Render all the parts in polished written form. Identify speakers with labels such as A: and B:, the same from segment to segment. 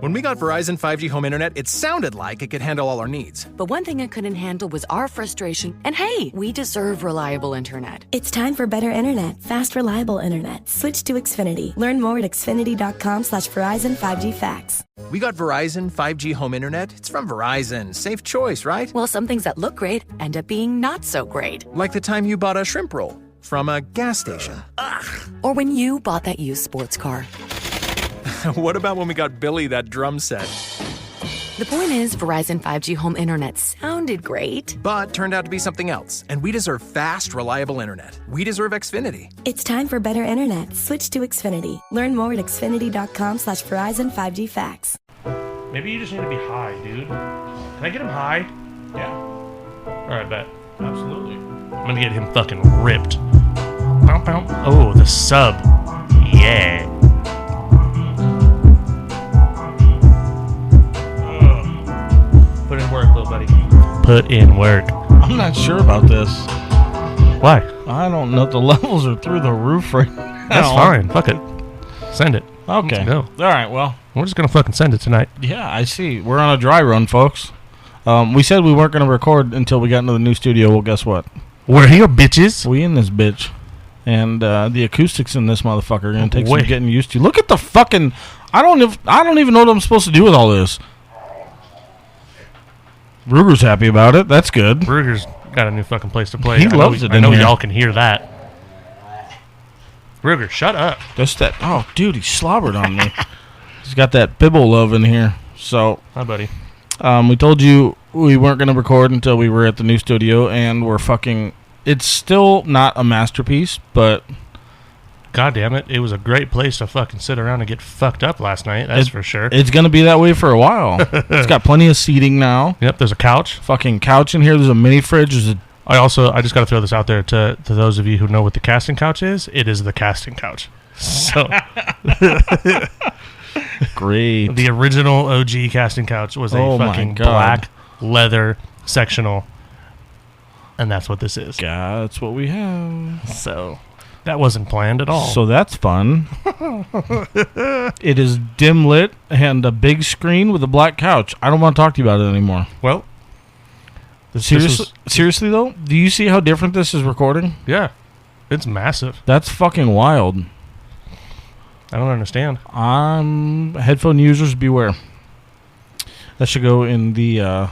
A: When we got Verizon 5G home internet, it sounded like it could handle all our needs.
B: But one thing it couldn't handle was our frustration. And hey, we deserve reliable internet.
C: It's time for better internet. Fast, reliable internet. Switch to Xfinity. Learn more at xfinity.com/Verizon 5G facts.
A: We got Verizon 5G home internet. It's from Verizon. Safe choice, right?
B: Well, some things that look great end up being not so great.
A: Like the time you bought a shrimp roll from a gas station.
B: Or when you bought that used sports car.
A: What about when we got Billy that drum set?
B: The point is, Verizon 5G home internet sounded great,
A: but turned out to be something else. And we deserve fast, reliable internet. We deserve Xfinity.
C: It's time for better internet. Switch to Xfinity. Learn more at xfinity.com/Verizon 5G facts.
D: Maybe you just need to be high, dude. Can I get him high?
E: Yeah.
D: All right, bet.
E: Absolutely.
D: I'm gonna get him fucking ripped. Bow, bow. Oh, the sub. Yeah. Put in work, little buddy. Put in work.
E: I'm not sure about this.
D: Why?
E: I don't know. The levels are through the roof right now.
D: That's fine. Fuck it. Send it.
E: Okay.
D: Let's go.
E: All right, well.
D: We're just going to fucking send it tonight.
E: Yeah, I see. We're on a dry run, folks. We said we weren't going to record until we got into the new studio. Well, guess what?
D: We're here, bitches.
E: We in this bitch. And the acoustics in this motherfucker are going to take some
D: Wait.
E: getting used to. Look at the fucking... I don't even know what I'm supposed to do with all this. Ruger's happy about it. That's good.
D: Ruger's got a new fucking place to play.
E: He loves it in
D: I know
E: here.
D: y'all can hear that. Ruger, shut up.
E: Just that. Oh, dude, he slobbered on me. He's got that Bibble love in here. So,
D: Hi, buddy.
E: we told you we weren't going to record until we were at the new studio, and we're fucking... It's still not a masterpiece, but...
D: God damn it. It was a great place to fucking sit around and get fucked up last night. That's for sure.
E: It's going to be that way for a while. It's got plenty of seating now.
D: Yep, there's a couch.
E: Fucking couch in here. There's a mini fridge. There's a...
D: I just got to throw this out there to those of you who know what the casting couch is. It is the casting couch. So...
E: Great.
D: The original OG casting couch was a fucking black leather sectional. And that's what this is.
E: God, that's what we have.
D: So... That wasn't planned at all.
E: So that's fun. It is dim lit and a big screen with a black couch. I don't want to talk to you about it anymore.
D: Well,
E: seriously though, do you see how different this is recording?
D: Yeah, it's massive.
E: That's fucking wild.
D: I don't understand.
E: Headphone users beware. That should go in the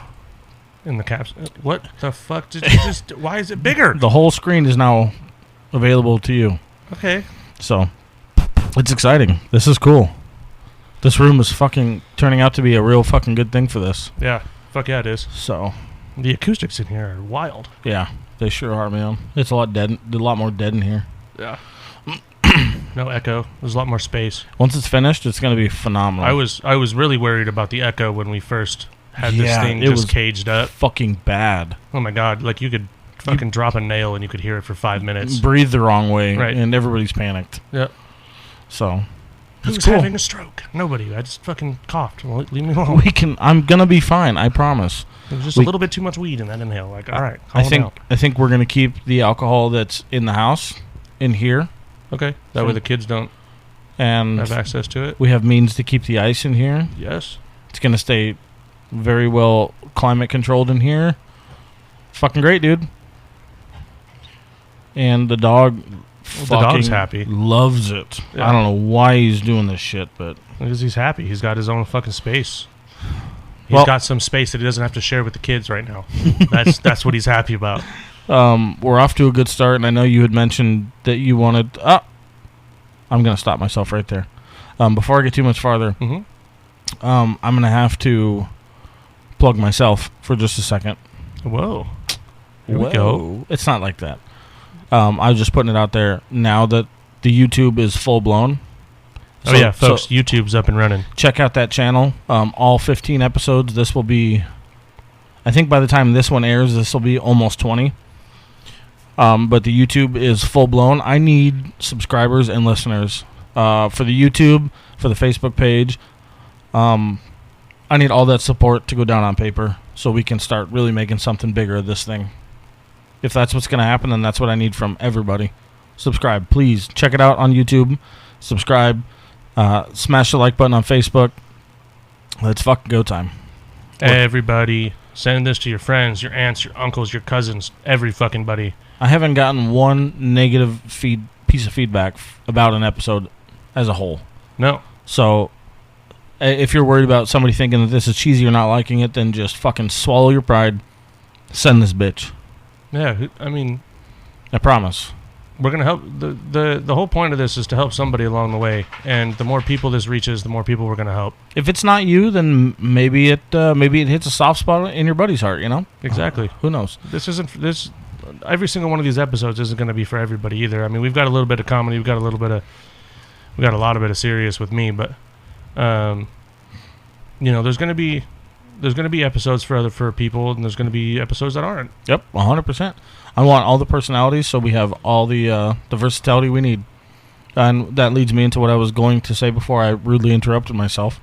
D: caps. What the fuck did you just? Why is it bigger?
E: The whole screen is now available to you.
D: Okay.
E: So, it's exciting. This is cool. This room is fucking turning out to be a real fucking good thing for this.
D: Yeah. Fuck yeah, it is.
E: So,
D: the acoustics in here are wild.
E: Yeah, they sure are, man. It's a lot more dead in here.
D: Yeah. No echo. There's a lot more space.
E: Once it's finished, it's going to be phenomenal.
D: I was really worried about the echo when we first had this thing just caged up.
E: Fucking bad.
D: Oh my god! Like you could fucking drop a nail and you could hear it for 5 minutes.
E: Breathe the wrong way,
D: right?
E: And everybody's panicked.
D: Yep.
E: So,
D: who's having a stroke? Nobody. I just fucking coughed. Well, leave me alone.
E: I'm gonna be fine. I promise.
D: There was just a little bit too much weed in that inhale. Like, all right.
E: I think we're gonna keep the alcohol that's in the house in here.
D: Okay. That way the kids don't have access to it.
E: We have means to keep the ice in here.
D: Yes.
E: It's gonna stay very well climate controlled in here. It's fucking great, dude. And the dog
D: dog's happy.
E: Loves it. Yeah. I don't know why he's doing this shit, but...
D: Because he's happy. He's got his own fucking space. He's got some space that he doesn't have to share with the kids right now. That's what he's happy about.
E: We're off to a good start, and I know you had mentioned that you wanted... I'm going to stop myself right there. Before I get too much farther, I'm going to have to plug myself for just a second.
D: Whoa. Here we go.
E: It's not like that. I was just putting it out there now that the YouTube is full blown.
D: Folks, YouTube's up and running.
E: Check out that channel. All 15 episodes. This will be, I think by the time this one airs, this will be almost 20. But the YouTube is full blown. I need subscribers and listeners for the YouTube, for the Facebook page. I need all that support to go down on paper so we can start really making something bigger of this thing. If that's what's going to happen, then that's what I need from everybody. Subscribe, please. Check it out on YouTube. Subscribe. Smash the like button on Facebook. It's fucking go time.
D: Everybody, send this to your friends, your aunts, your uncles, your cousins, every fucking buddy.
E: I haven't gotten one negative piece of feedback about an episode as a whole.
D: No.
E: So, if you're worried about somebody thinking that this is cheesy or not liking it, then just fucking swallow your pride. Send this bitch.
D: Yeah, I mean,
E: I promise.
D: we're going to help. The whole point of this is to help somebody along the way. And the more people this reaches, the more people we're going to help.
E: If it's not you, then maybe it hits a soft spot in your buddy's heart, you know?
D: Exactly.
E: Who knows?
D: Every single one of these episodes isn't going to be for everybody either. I mean, we've got a little bit of comedy, we got a lot of serious with me, but there's going to be episodes for people, and there's going to be episodes that aren't.
E: Yep, 100%. I want all the personalities, so we have all the versatility we need. And that leads me into what I was going to say before I rudely interrupted myself.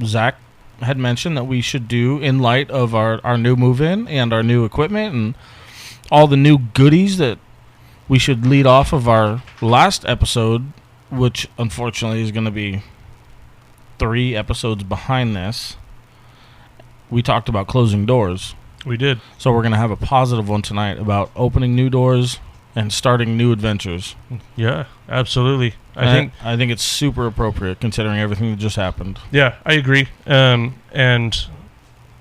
E: Zach had mentioned that we should do, in light of our new move-in and our new equipment and all the new goodies, that we should lead off of our last episode, which unfortunately is going to be 3 episodes behind this. We talked about closing doors.
D: We did.
E: So we're going to have a positive one tonight about opening new doors and starting new adventures.
D: Yeah, absolutely.
E: I think it's super appropriate considering everything that just happened.
D: Yeah, I agree. And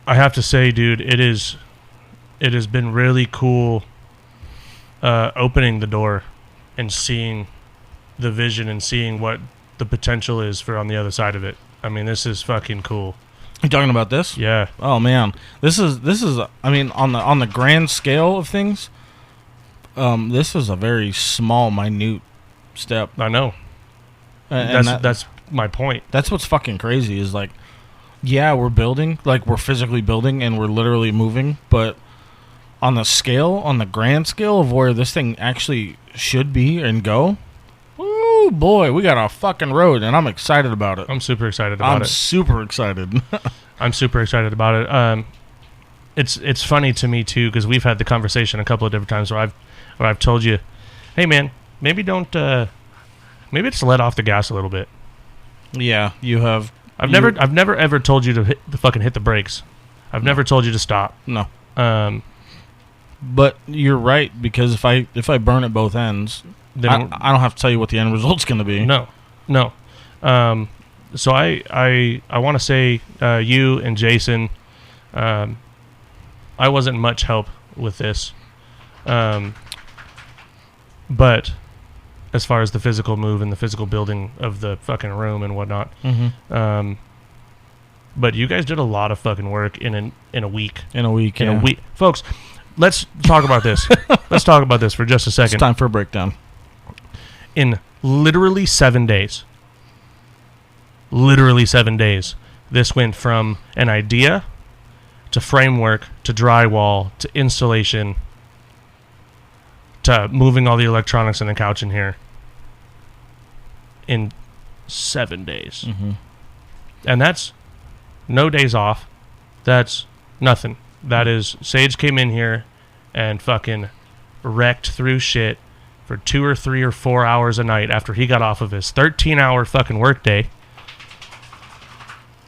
D: I have to say, dude, it has been really cool opening the door and seeing the vision and seeing what the potential is for on the other side of it. I mean, this is fucking cool.
E: You talking about this?
D: Yeah.
E: Oh man, this is. I mean, on the grand scale of things, this is a very small, minute step.
D: I know. That's my point.
E: That's what's fucking crazy. Is like, yeah, we're building, like we're physically building, and we're literally moving, but on the grand scale of where this thing actually should be and go. Oh boy, we got a fucking road, and I'm excited about it.
D: I'm super excited about it.
E: I'm super excited.
D: I'm super excited about it. It's funny to me too, because we've had the conversation a couple of different times where I've told you, hey man, maybe just let off the gas a little bit.
E: Yeah, you have.
D: I've never ever told you to fucking hit the brakes. I've never told you to stop.
E: No. But you're right, because if I burn at both ends, then I don't have to tell you what the end result's going to be.
D: No. So I want to say you and Jason, I wasn't much help with this, but as far as the physical move and the physical building of the fucking room and whatnot, but you guys did a lot of fucking work in a week. In a week, folks. Let's talk about this. Let's talk about this for just a second.
E: It's time for a breakdown.
D: In literally 7 days, this went from an idea to framework to drywall to installation to moving all the electronics and the couch in here in 7 days. And that's no days off. That's nothing. That is, Sage came in here and fucking wrecked through shit for 2 or 3 or 4 hours a night after he got off of his 13-hour fucking workday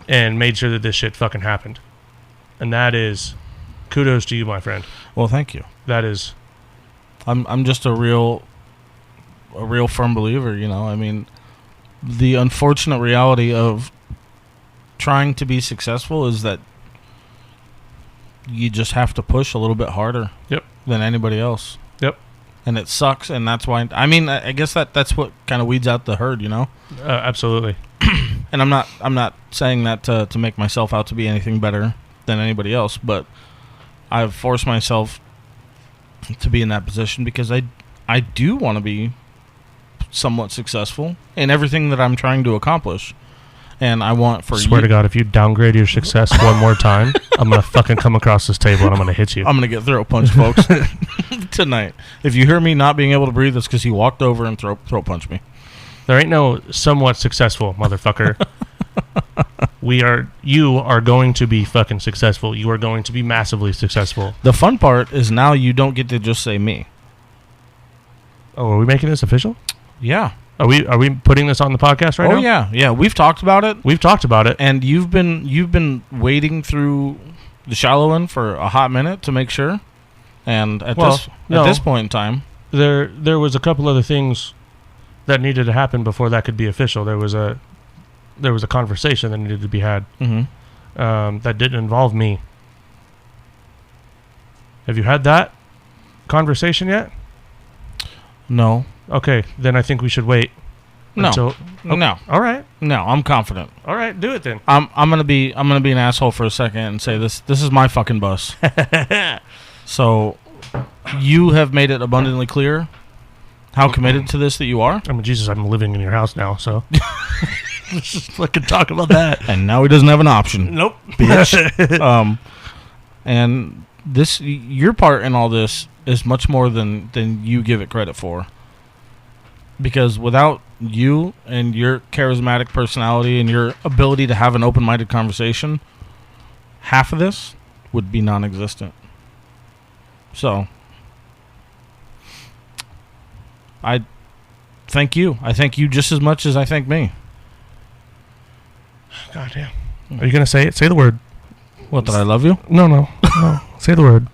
D: and made sure that this shit fucking happened. And that is kudos to you, my friend.
E: Well, thank you.
D: That is.
E: I'm just a real firm believer, you know. I mean, the unfortunate reality of trying to be successful is that you just have to push a little bit harder than anybody else.
D: Yep.
E: And it sucks, and that's why. I mean, I guess that's what kind of weeds out the herd, you know.
D: Absolutely.
E: And I'm not saying that to make myself out to be anything better than anybody else, but I've forced myself to be in that position because I do want to be somewhat successful in everything that I'm trying to accomplish. And I want for
D: Swear to God, if you downgrade your success one more time, I'm going to fucking come across this table and I'm going to hit you.
E: I'm going to get throat punched, folks, tonight. If you hear me not being able to breathe, it's because he walked over and throat punched me.
D: There ain't no somewhat successful, motherfucker. You are going to be fucking successful. You are going to be massively successful.
E: The fun part is now you don't get to just say me.
D: Oh, are we making this official?
E: Yeah.
D: Are we putting this on the podcast right now?
E: Oh yeah. We've talked about it.
D: We've talked about it.
E: And you've been wading through the shallow end for a hot minute to make sure. And at this point in time,
D: there was a couple other things that needed to happen before that could be official. There was a conversation that needed to be had that didn't involve me. Have you had that conversation yet?
E: No.
D: Okay, then I think we should wait.
E: No.
D: No. All right.
E: No, I'm confident.
D: All right, do it then.
E: I'm gonna be an asshole for a second and say this is my fucking bus. So you have made it abundantly clear how committed to this that you are.
D: I mean, Jesus, I'm living in your house now, so let's just fucking talk about that.
E: And now he doesn't have an option.
D: Nope,
E: bitch. And this, your part in all this is much more than you give it credit for. Because without you and your charismatic personality and your ability to have an open-minded conversation, half of this would be non-existent. So, I thank you. I thank you just as much as I thank me.
D: God damn. Are you going to say it? Say the word.
E: What, that I love you?
D: No. Say the word.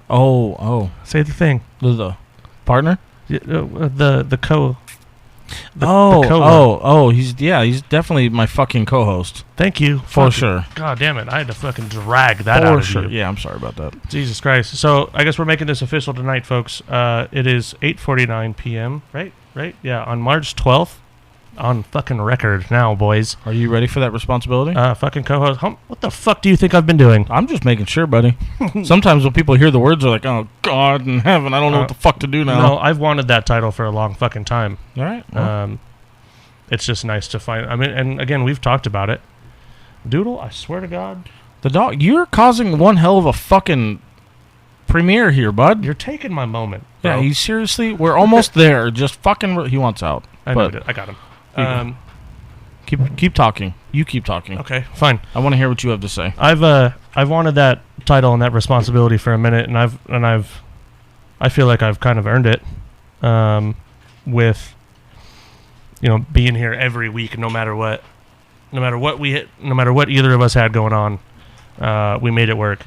E: Oh.
D: Say the thing.
E: The partner?
D: The co.
E: He's definitely my fucking co-host.
D: Thank you.
E: For sure.
D: God damn it. I had to fucking drag that out of you.
E: Yeah, I'm sorry about that.
D: Jesus Christ. So, I guess we're making this official tonight, folks. It is 8:49 p.m., right? Yeah, on March 12th. On fucking record now, boys.
E: Are you ready for that responsibility?
D: Fucking co-host. What the fuck do you think I've been doing?
E: I'm just making sure, buddy. Sometimes when people hear the words, they're like, oh, God in heaven, I don't know what the fuck to do now.
D: No, I've wanted that title for a long fucking time.
E: All right. Well.
D: It's just nice to find. I mean, and again, we've talked about it. Doodle, I swear to God.
E: The dog, you're causing one hell of a fucking premiere here, bud.
D: You're taking my moment, bro.
E: Yeah, seriously, we're almost there. Just fucking, he wants out.
D: I got him.
E: Keep talking. You keep talking.
D: Okay, fine.
E: I want to hear what you have to say.
D: I've wanted that title and that responsibility for a minute, and I feel like I've kind of earned it, with, being here every week, no matter what either of us had going on, we made it work.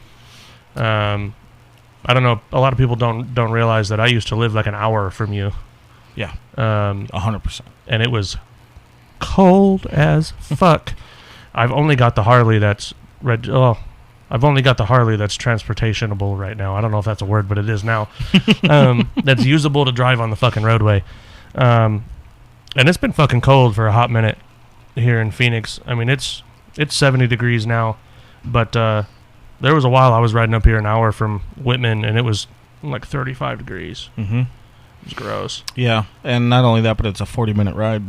D: I don't know. A lot of people don't realize that I used to live like an hour from you.
E: Yeah. 100%.
D: And it was cold as fuck. I've only got the Harley that's transportationable right now. I don't know if that's a word, but it is now. That's usable to drive on the fucking roadway. And it's been fucking cold for a hot minute here in Phoenix. I mean, it's 70 degrees now, but there was a while I was riding up here an hour from Whitman, and it was like 35 degrees.
E: Mm-hmm.
D: It was gross.
E: Yeah, and not only that, but it's a 40-minute ride.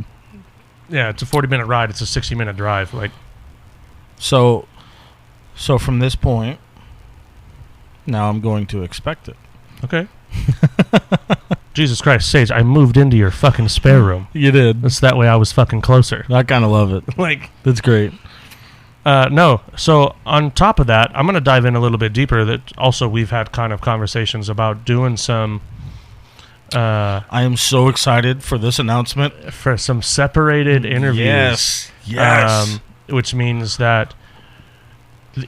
D: Yeah, it's a 40-minute ride. It's a 60-minute drive. Like,
E: so from this point, now I'm going to expect it.
D: Okay. Jesus Christ, Sage, I moved into your fucking spare room.
E: You did.
D: That's that way I was fucking closer.
E: I kind of love it.
D: Like,
E: that's great.
D: No, so on top of that, I'm going to dive in a little bit deeper. That also we've had kind of conversations about doing some...
E: I am so excited for this announcement.
D: For some separated interviews.
E: Yes.
D: Which means that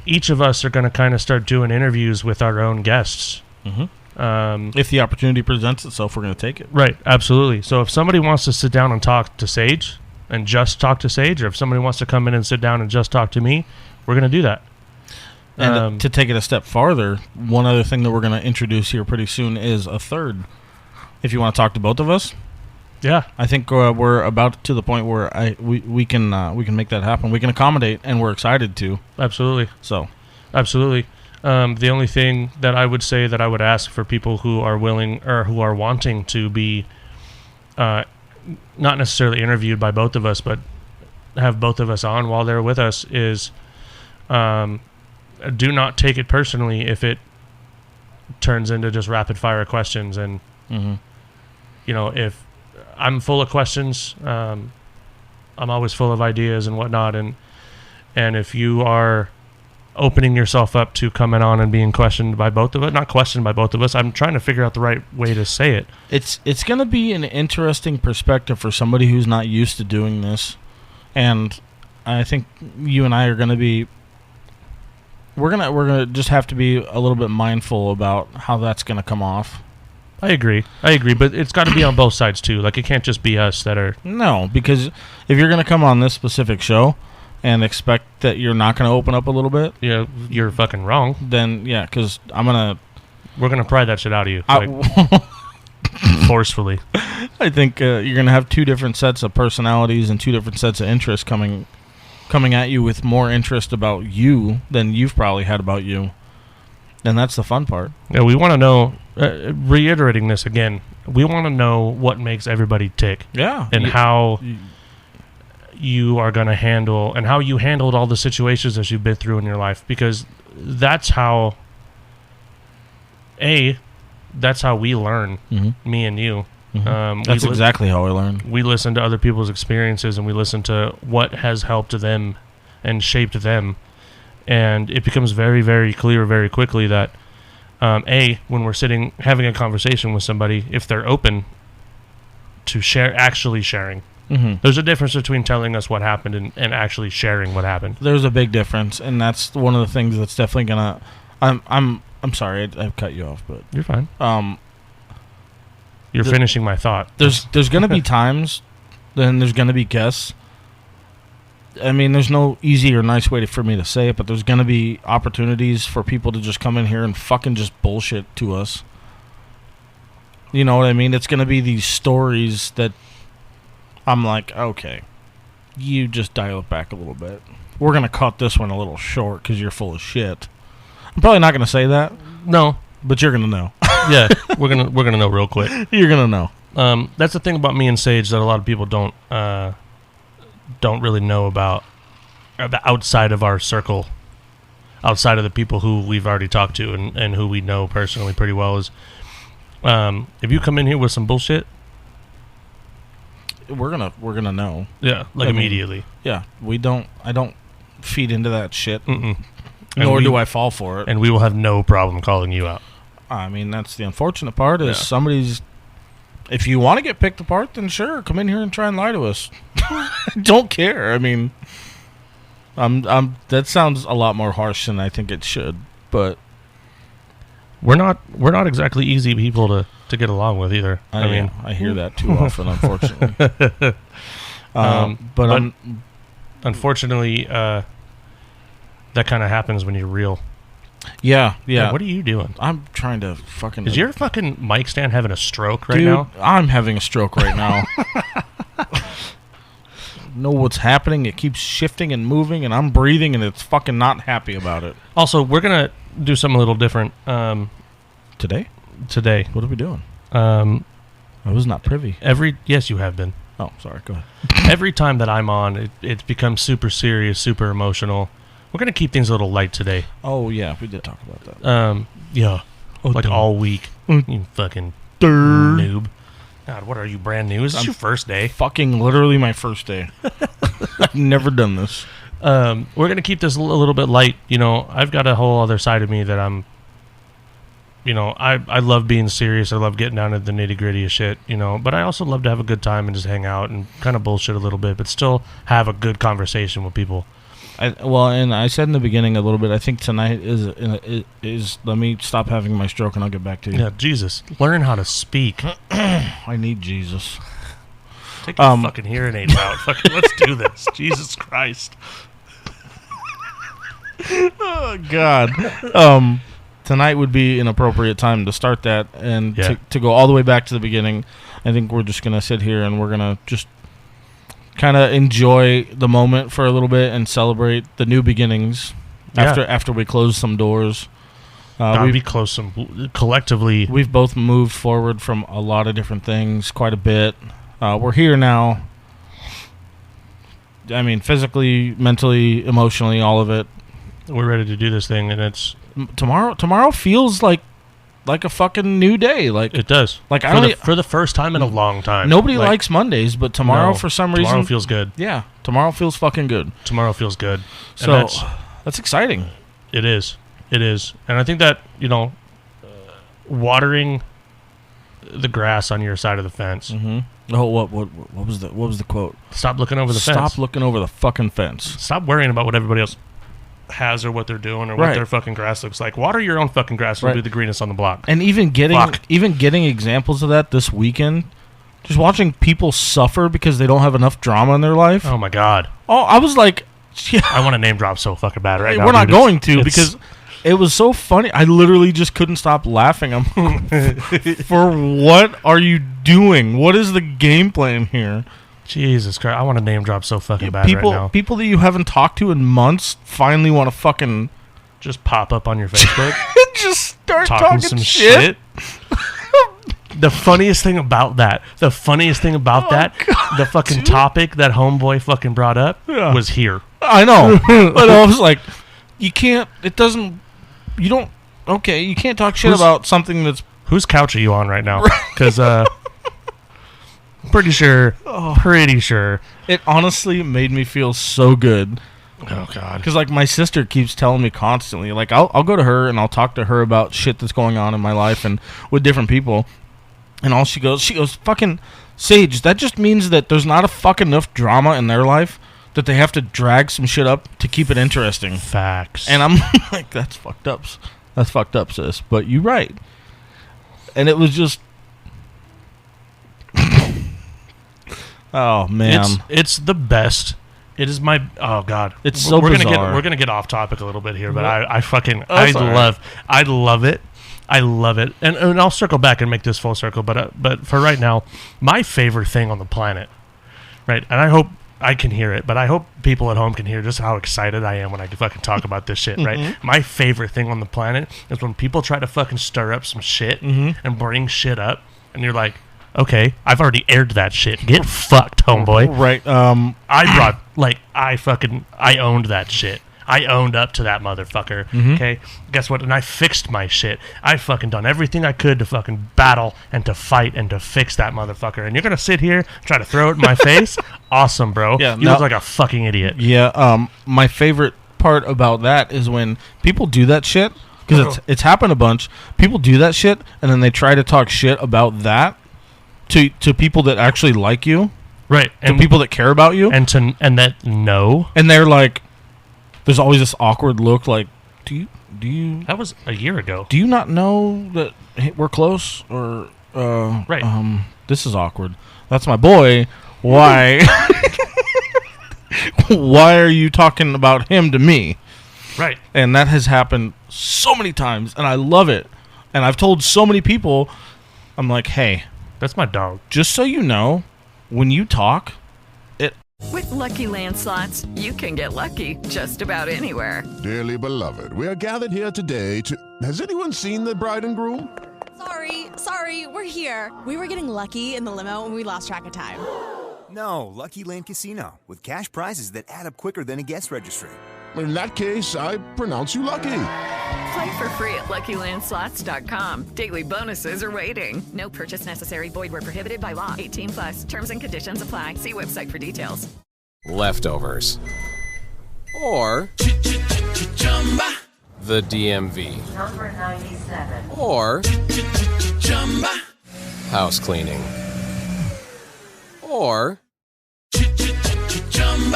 D: each of us are going to kind of start doing interviews with our own guests.
E: Mm-hmm. If the opportunity presents itself, we're going to take it.
D: Right, absolutely. So if somebody wants to sit down and talk to Sage, and just talk to Sage, or if somebody wants to come in and sit down and just talk to me, we're going to do that.
E: And to take it a step farther, one other thing that we're going to introduce here pretty soon is a third. If you want to talk to both of us,
D: yeah,
E: I think we're about to the point where we can make that happen. We can accommodate, and we're excited to.
D: Absolutely.
E: So,
D: absolutely. The only thing that I would say that I would ask for people who are willing or who are wanting to be, not necessarily interviewed by both of us, but have both of us on while they're with us is, do not take it personally if it turns into just rapid fire questions. And
E: mm-hmm.
D: If I'm full of questions, I'm always full of ideas and whatnot, and if you are opening yourself up to coming on and being questioned by both of us. Not questioned by both of us. I'm trying to figure out the right way to say it.
E: It's going to be an interesting perspective for somebody who's not used to doing this. And I think you and I are going to be... We're gonna just have to be a little bit mindful about how that's going to come off.
D: I agree, but it's got to be on both sides, too. Like, it can't just be us that are...
E: No, because if you're going to come on this specific show and expect that you're not going to open up a little bit...
D: Yeah, you're fucking wrong.
E: Then, yeah, because I'm going to...
D: We're going to pry that shit out of you. Forcefully.
E: I think you're going to have two different sets of personalities and two different sets of interests coming at you with more interest about you than you've probably had about you. And that's the fun part.
D: Yeah, we want to know, reiterating this again, we want to know what makes everybody tick.
E: Yeah.
D: And how you are going to handle, and how you handled all the situations that you've been through in your life. Because that's how, that's how we learn, me and you.
E: That's exactly how I learn.
D: We listen to other people's experiences, and we listen to what has helped them and shaped them. And it becomes very, very clear very quickly that, when we're sitting having a conversation with somebody, if they're open to actually sharing. There's a difference between telling us what happened and actually sharing what happened.
E: There's a big difference, and that's one of the things that's definitely gonna... I'm sorry, I've cut you off, but...
D: You're fine. You're finishing my thought.
E: There's gonna be times, then there's gonna be guests. I mean, there's no easy or nice way for me to say it, but there's going to be opportunities for people to just come in here and fucking just bullshit to us. You know what I mean? It's going to be these stories that I'm like, okay, you just dial it back a little bit. We're going to cut this one a little short because you're full of shit. I'm probably not going to say that.
D: No.
E: But you're going to know.
D: Yeah, we're gonna know real quick.
E: You're going to know.
D: That's the thing about me and Sage that a lot of people don't really know about the outside of our circle, outside of the people who we've already talked to and who we know personally pretty well, is if you come in here with some bullshit,
E: we're gonna know.
D: Yeah, like immediately.
E: Yeah, I don't feed into that shit. Nor do I fall for it.
D: And we will have no problem calling you out.
E: I mean, that's the unfortunate part is somebody's... If you want to get picked apart, then sure, come in here and try and lie to us. Don't care. I mean, that sounds a lot more harsh than I think it should, but
D: we're not exactly easy people to get along with either. I mean,
E: I hear that too often, unfortunately. But
D: unfortunately, that kind of happens when you're real.
E: Yeah.
D: What are you doing?
E: I'm trying to fucking...
D: Is your fucking mic stand having a stroke right
E: Dude,
D: now?
E: I'm having a stroke right now. Know what's happening. It keeps shifting and moving, and I'm breathing, and it's fucking not happy about it.
D: Also, we're going to do something a little different.
E: Today?
D: Today.
E: What are we doing? I was not privy.
D: Yes, you have been.
E: Oh, sorry. Go ahead.
D: Every time that I'm on, it's become super serious, super emotional. We're going to keep things a little light today.
E: Oh, yeah. We did talk about that.
D: Yeah. All week. You fucking noob. God, what are you, brand new? Is this your first day?
E: Fucking literally my first day. I've never done this.
D: We're going to keep this a little bit light. You know, I've got a whole other side of me that I'm... You know, I love being serious. I love getting down to the nitty-gritty of shit, you know. But I also love to have a good time and just hang out and kind of bullshit a little bit, but still have a good conversation with people.
E: And I said in the beginning a little bit, I think tonight is let me stop having my stroke and I'll get back to you.
D: Yeah, Jesus. Learn how to speak.
E: I need Jesus.
D: Take your fucking hearing aids out. Fucking let's do this. Jesus Christ.
E: Oh, God. Tonight would be an appropriate time to start that and to go all the way back to the beginning. I think we're just going to sit here and we're going to just kind of enjoy the moment for a little bit and celebrate the new beginnings after we close some doors.
D: We close some collectively.
E: We've both moved forward from a lot of different things quite a bit. We're here now. I mean, physically, mentally, emotionally, all of it.
D: We're ready to do this thing, and it's
E: tomorrow feels like a fucking new day. Like
D: it does.
E: Like
D: for the first time in a long time.
E: Nobody likes Mondays, but tomorrow for some reason
D: tomorrow feels good.
E: Yeah, tomorrow feels fucking good.
D: Tomorrow feels good.
E: So that's exciting.
D: It is. And I think that, watering the grass on your side of the fence.
E: Mm-hmm. Oh, what was the quote?
D: Stop looking over the fence.
E: Stop looking over the fucking fence.
D: Stop worrying about what everybody else has or what they're doing or what their fucking grass looks like. Water your own fucking grass will be the greenest on the block.
E: And even getting examples of that this weekend, just watching people suffer because they don't have enough drama in their life.
D: Oh my God.
E: Oh, I was like, yeah.
D: I want to name drop so fucking bad right now.
E: We're not going to because it was so funny. I literally just couldn't stop laughing. I'm for what are you doing? What is the game plan here?
D: Jesus Christ. I want to name drop so fucking bad right now.
E: People that you haven't talked to in months finally want to fucking
D: just pop up on your Facebook.
E: Just start
D: talking some shit. The funniest thing about that, the fucking topic that homeboy fucking brought up was here.
E: I know. But I was like, you can't talk shit about something that's...
D: Whose couch are you on right now? Because, pretty sure.
E: It honestly made me feel so good.
D: Oh, God.
E: Because, like, my sister keeps telling me constantly, like, I'll go to her and I'll talk to her about shit that's going on in my life and with different people. And all she goes, fucking, Sage, that just means that there's not a fucking enough drama in their life that they have to drag some shit up to keep it interesting.
D: Facts.
E: And I'm like, that's fucked up. That's fucked up, sis. But you're right. And it was just... oh, man.
D: It's the best. It is my... Oh, God.
E: It's so bizarre.
D: We're gonna get off topic a little bit here, but I love it. I love it. And I'll circle back and make this full circle, but for right now, my favorite thing on the planet, right, and I hope I can hear it, but I hope people at home can hear just how excited I am when I fucking talk about this shit, right? My favorite thing on the planet is when people try to fucking stir up some shit and bring shit up, and you're like, okay, I've already aired that shit. Get fucked, homeboy.
E: Right.
D: I owned that shit. I owned up to that motherfucker, okay? Guess what? And I fixed my shit. I fucking done everything I could to fucking battle and to fight and to fix that motherfucker. And you're going to sit here, try to throw it in my face? Awesome, bro. Yeah, you look like a fucking idiot.
E: Yeah, my favorite part about that is when people do that shit, because it's happened a bunch. People do that shit, and then they try to talk shit about that to people that actually like you.
D: Right.
E: And people that care about you.
D: And that know.
E: And they're like... There's always this awkward look like, do you...
D: That was a year ago.
E: Do you not know that we're close? Or,
D: right.
E: This is awkward. That's my boy. Why? Why are you talking about him to me?
D: Right.
E: And that has happened so many times, and I love it. And I've told so many people, I'm like, hey.
D: That's my dog.
E: Just so you know, when you talk...
F: With Lucky Land Slots, you can get lucky just about anywhere.
G: Dearly beloved, we are gathered here today to... Has anyone seen the bride and groom?
H: Sorry, we're here. We were getting lucky in the limo and we lost track of time.
I: No, Lucky Land Casino, with cash prizes that add up quicker than a guest registry.
G: In that case, I pronounce you lucky.
F: Play for free at LuckyLandSlots.com. Daily bonuses are waiting. No purchase necessary. Void where prohibited by law. 18+. Terms and conditions apply. See website for details.
J: Leftovers. Or the DMV.
K: Number 97.
J: Or house cleaning. Or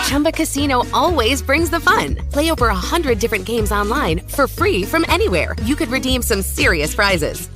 L: Chumba Casino always brings the fun. Play over 100 different games online for free from anywhere. You could redeem some serious prizes.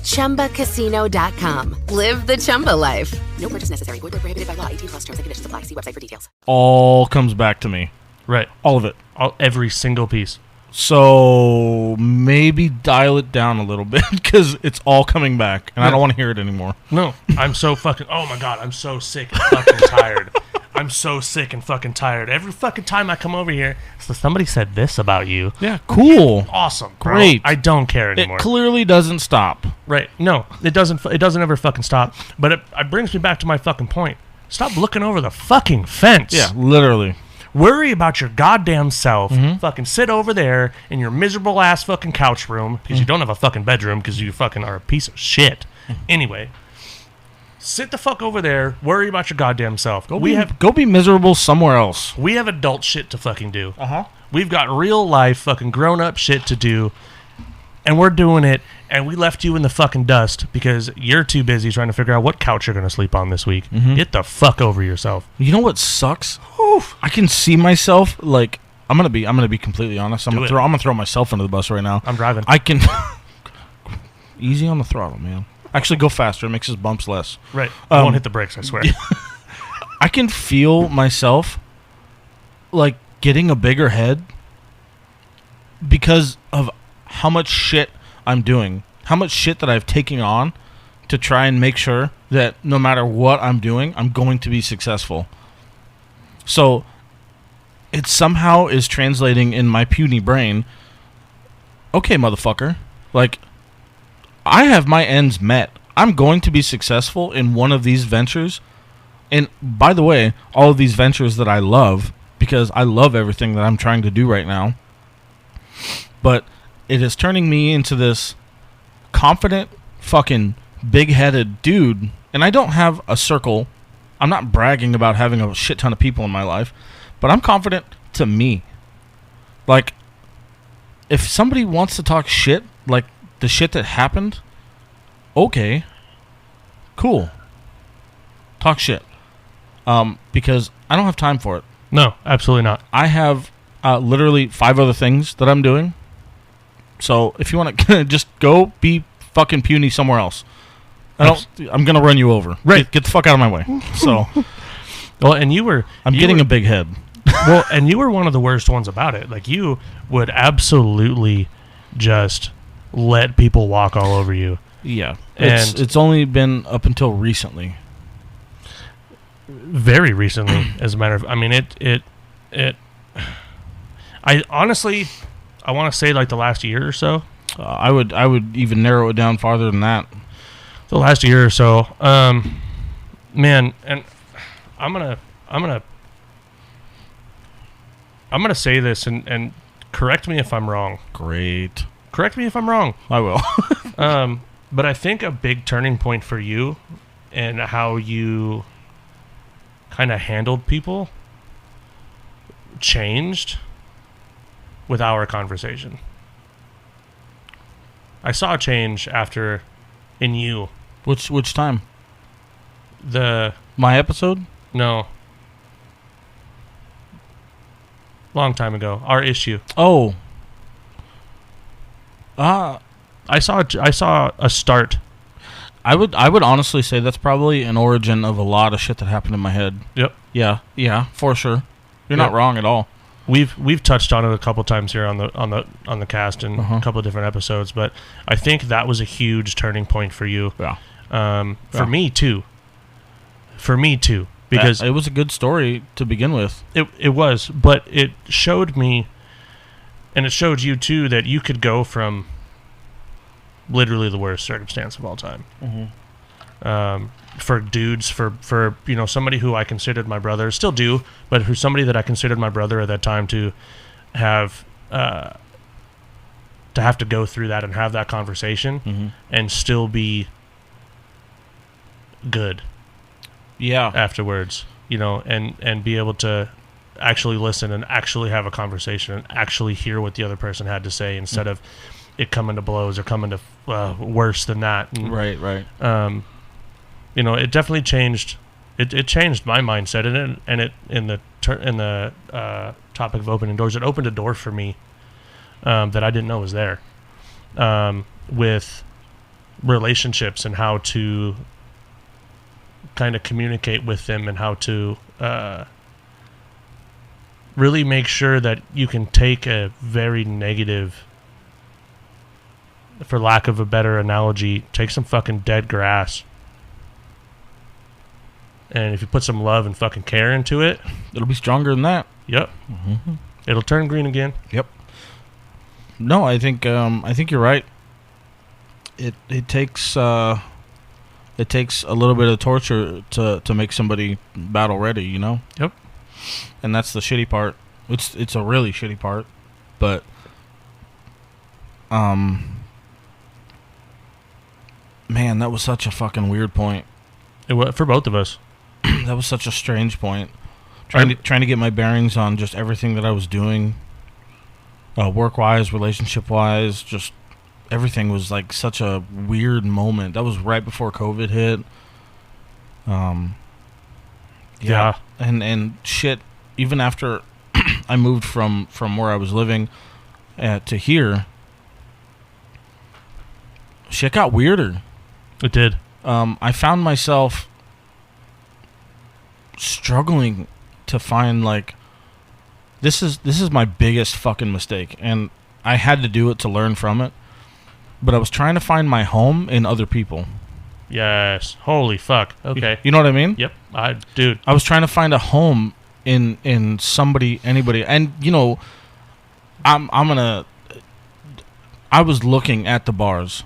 L: ChumbaCasino.com. Live the Chumba life. No purchase necessary. Void where prohibited by law. 18+ terms and conditions apply. See website for details.
E: All comes back to me.
D: Right.
E: All of it.
D: Every single piece.
E: So maybe dial it down a little bit because it's all coming back, and I don't want to hear it anymore.
D: No, I'm so fucking... Oh, my God. I'm so sick and fucking tired. I'm so sick and fucking tired. Every fucking time I come over here, so somebody said this about you.
E: Yeah, cool.
D: Awesome. Bro.
E: Great.
D: I don't care anymore.
E: It clearly doesn't stop.
D: Right. No, it doesn't ever fucking stop. But it brings me back to my fucking point. Stop looking over the fucking fence.
E: Yeah, literally.
D: Worry about your goddamn self. Fucking sit over there in your miserable ass fucking couch room because you don't have a fucking bedroom because you fucking are a piece of shit. Anyway, Sit the fuck over there. Worry about your goddamn self.
E: Go be miserable somewhere else.
D: We have adult shit to fucking do.
E: Uh-huh.
D: We've got real life fucking grown up shit to do, and we're doing it, and we left you in the fucking dust because you're too busy trying to figure out what couch you're going to sleep on this week.
E: Mm-hmm.
D: Get the fuck over yourself.
E: You know what sucks? Oof. I can see myself, like, I'm gonna be completely honest. I'm gonna throw myself under the bus right now.
D: I'm driving.
E: I can easy on the throttle, man. Actually, go faster. It makes his bumps less.
D: Right. I won't hit the brakes, I swear.
E: I can feel myself, like, getting a bigger head because of how much shit I'm doing. How much shit that I've taken on to try and make sure that no matter what I'm doing, I'm going to be successful. So it somehow is translating in my puny brain, okay, motherfucker, like, I have my ends met. I'm going to be successful in one of these ventures. And by the way, all of these ventures that I love, because I love everything that I'm trying to do right now. But it is turning me into this confident, fucking big-headed dude. And I don't have a circle. I'm not bragging about having a shit ton of people in my life. But I'm confident to me. Like, if somebody wants to talk shit, like the shit that happened, okay, cool. Talk shit. Because I don't have time for it.
D: No, absolutely not.
E: I have literally 5 other things that I'm doing. So if you want to just go be fucking puny somewhere else. I'm going to run you over.
D: Right.
E: Get the fuck out of my way. So,
D: well, and I'm
E: getting a big head.
D: Well, and you were one of the worst ones about it. Like, you would absolutely just let people walk all over you.
E: Yeah.
D: And
E: it's only been up until recently.
D: Very recently, as a matter of... I mean, I honestly... I want to say, like, the last year or so.
E: I would even narrow it down farther than that.
D: The last year or so. Man, and I'm gonna say this and correct me if I'm wrong.
E: Great.
D: Correct me if I'm wrong.
E: I will.
D: But I think a big turning point for you and how you kind of handled people changed with our conversation. I saw a change in you.
E: Which time?
D: My
E: episode?
D: No. Long time ago. Our issue.
E: Oh.
D: I saw a start.
E: I would honestly say that's probably an origin of a lot of shit that happened in my head.
D: Yep.
E: Yeah, for sure. You're not wrong at all.
D: We've touched on it a couple times here on the cast and a couple of different episodes, but I think that was a huge turning point for you.
E: Yeah.
D: For me too. Because
E: it was a good story to begin with.
D: It was, but it showed me, and it showed you too, that you could go from literally the worst circumstance of all time.
E: Mm-hmm.
D: For dudes, for somebody who I considered my brother, still do, but who's somebody that I considered my brother at that time, to have to go through that and have that conversation and still be good.
E: Yeah.
D: Afterwards, and be able to actually listen and actually have a conversation and actually hear what the other person had to say instead of it coming to blows or coming to worse than that. And,
E: right.
D: It definitely changed. It changed my mindset, and it in the topic of opening doors, it opened a door for me that I didn't know was there, with relationships and how to kind of communicate with them and how to really make sure that you can take a very negative, for lack of a better analogy, take some fucking dead grass, and if you put some love and fucking care into it,
E: it'll be stronger than that.
D: Yep. Mm-hmm. It'll turn green again.
E: Yep. No, I think you're right. It takes a little bit of torture to make somebody battle ready,
D: Yep.
E: And that's the shitty part. It's a really shitty part, but man, that was such a fucking weird point.
D: For both of us.
E: That was such a strange point. Trying to get my bearings on just everything that I was doing, work-wise, relationship-wise, just everything was like such a weird moment. That was right before COVID hit.
D: Yeah.
E: And shit, even after I moved from where I was living to here, shit got weirder.
D: It did.
E: I found myself struggling to find, like, this is my biggest fucking mistake, and I had to do it to learn from it. But I was trying to find my home in other people.
D: Yes. Holy fuck. Okay.
E: You know what I mean?
D: Yep. Dude.
E: I was trying to find a home in somebody, anybody, and you know, I was looking at the bars.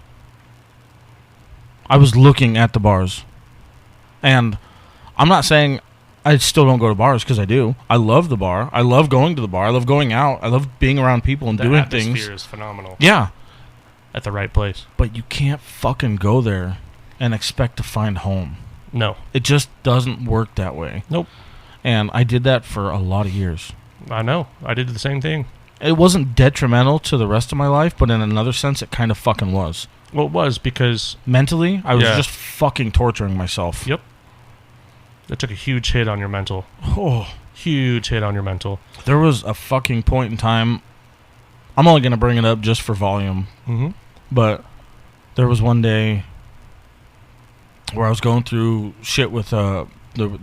E: And I'm not saying I still don't go to bars, because I do. I love the bar. I love going to the bar. I love going out. I love being around people and doing things. The
D: atmosphere is phenomenal.
E: Yeah.
D: At the right place.
E: But you can't fucking go there and expect to find home.
D: No.
E: It just doesn't work that way.
D: Nope.
E: And I did that for a lot of years.
D: I know. I did the same thing.
E: It wasn't detrimental to the rest of my life, but in another sense, it kind of fucking was.
D: Well, it was because...
E: mentally, I was just fucking torturing myself.
D: Yep. That took a huge hit on your mental.
E: Oh.
D: Huge hit on your mental.
E: There was a fucking point in time... I'm only going to bring it up just for volume.
D: Mm-hmm.
E: But there was one day where I was going through shit with the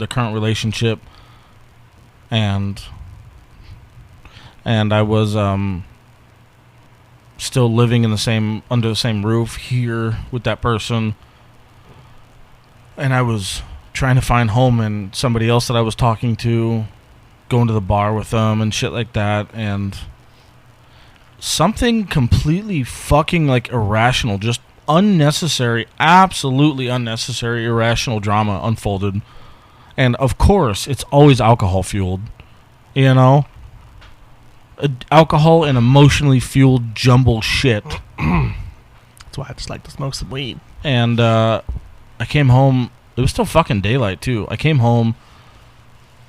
E: current relationship, and I was still living in under the same roof here with that person, and I was trying to find home in somebody else that I was talking to, going to the bar with them and shit like that, and something completely fucking, like, irrational, just unnecessary, absolutely unnecessary, irrational drama unfolded. And of course, it's always alcohol fueled, you know? Alcohol and emotionally fueled jumble shit.
D: That's why I just like to smoke some weed.
E: And I came home. It was still fucking daylight too. I came home,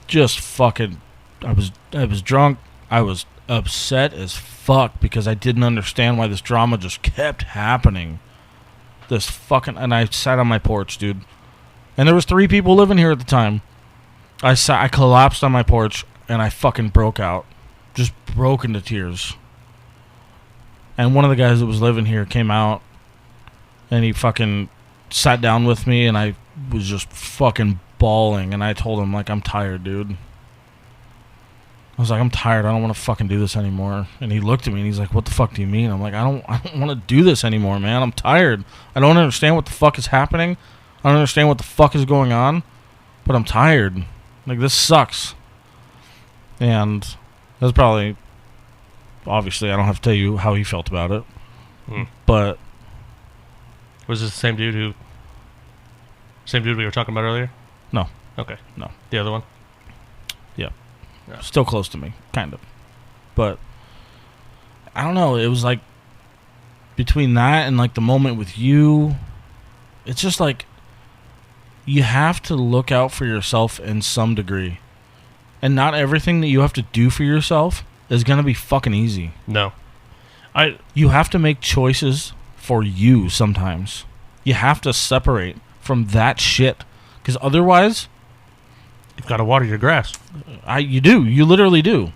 E: just fucking. I was drunk. I was upset as fuck because I didn't understand why this drama just kept happening. And I sat on my porch, dude. And there was 3 people living here at the time. I collapsed on my porch and I fucking broke out. Just broke into tears. And one of the guys that was living here came out and he fucking sat down with me, and I was just fucking bawling, and I told him, like, I'm tired, dude. I was like, I'm tired. I don't want to fucking do this anymore. And he looked at me and he's like, what the fuck do you mean? I'm like, I don't want to do this anymore, man. I'm tired. I don't understand what the fuck is happening. I don't understand what the fuck is going on, but I'm tired. Like, this sucks. And that's probably, obviously, I don't have to tell you how he felt about it. But
D: was this the same dude we were talking about earlier?
E: No.
D: Okay.
E: No.
D: The other one?
E: Yeah. Still close to me, kind of. But I don't know. It was like between that and like the moment with you, it's just like you have to look out for yourself in some degree. And not everything that you have to do for yourself is going to be fucking easy.
D: No.
E: You have to make choices for you sometimes. You have to separate from that shit. Because otherwise,
D: you've got to water your grass.
E: You do. You literally do.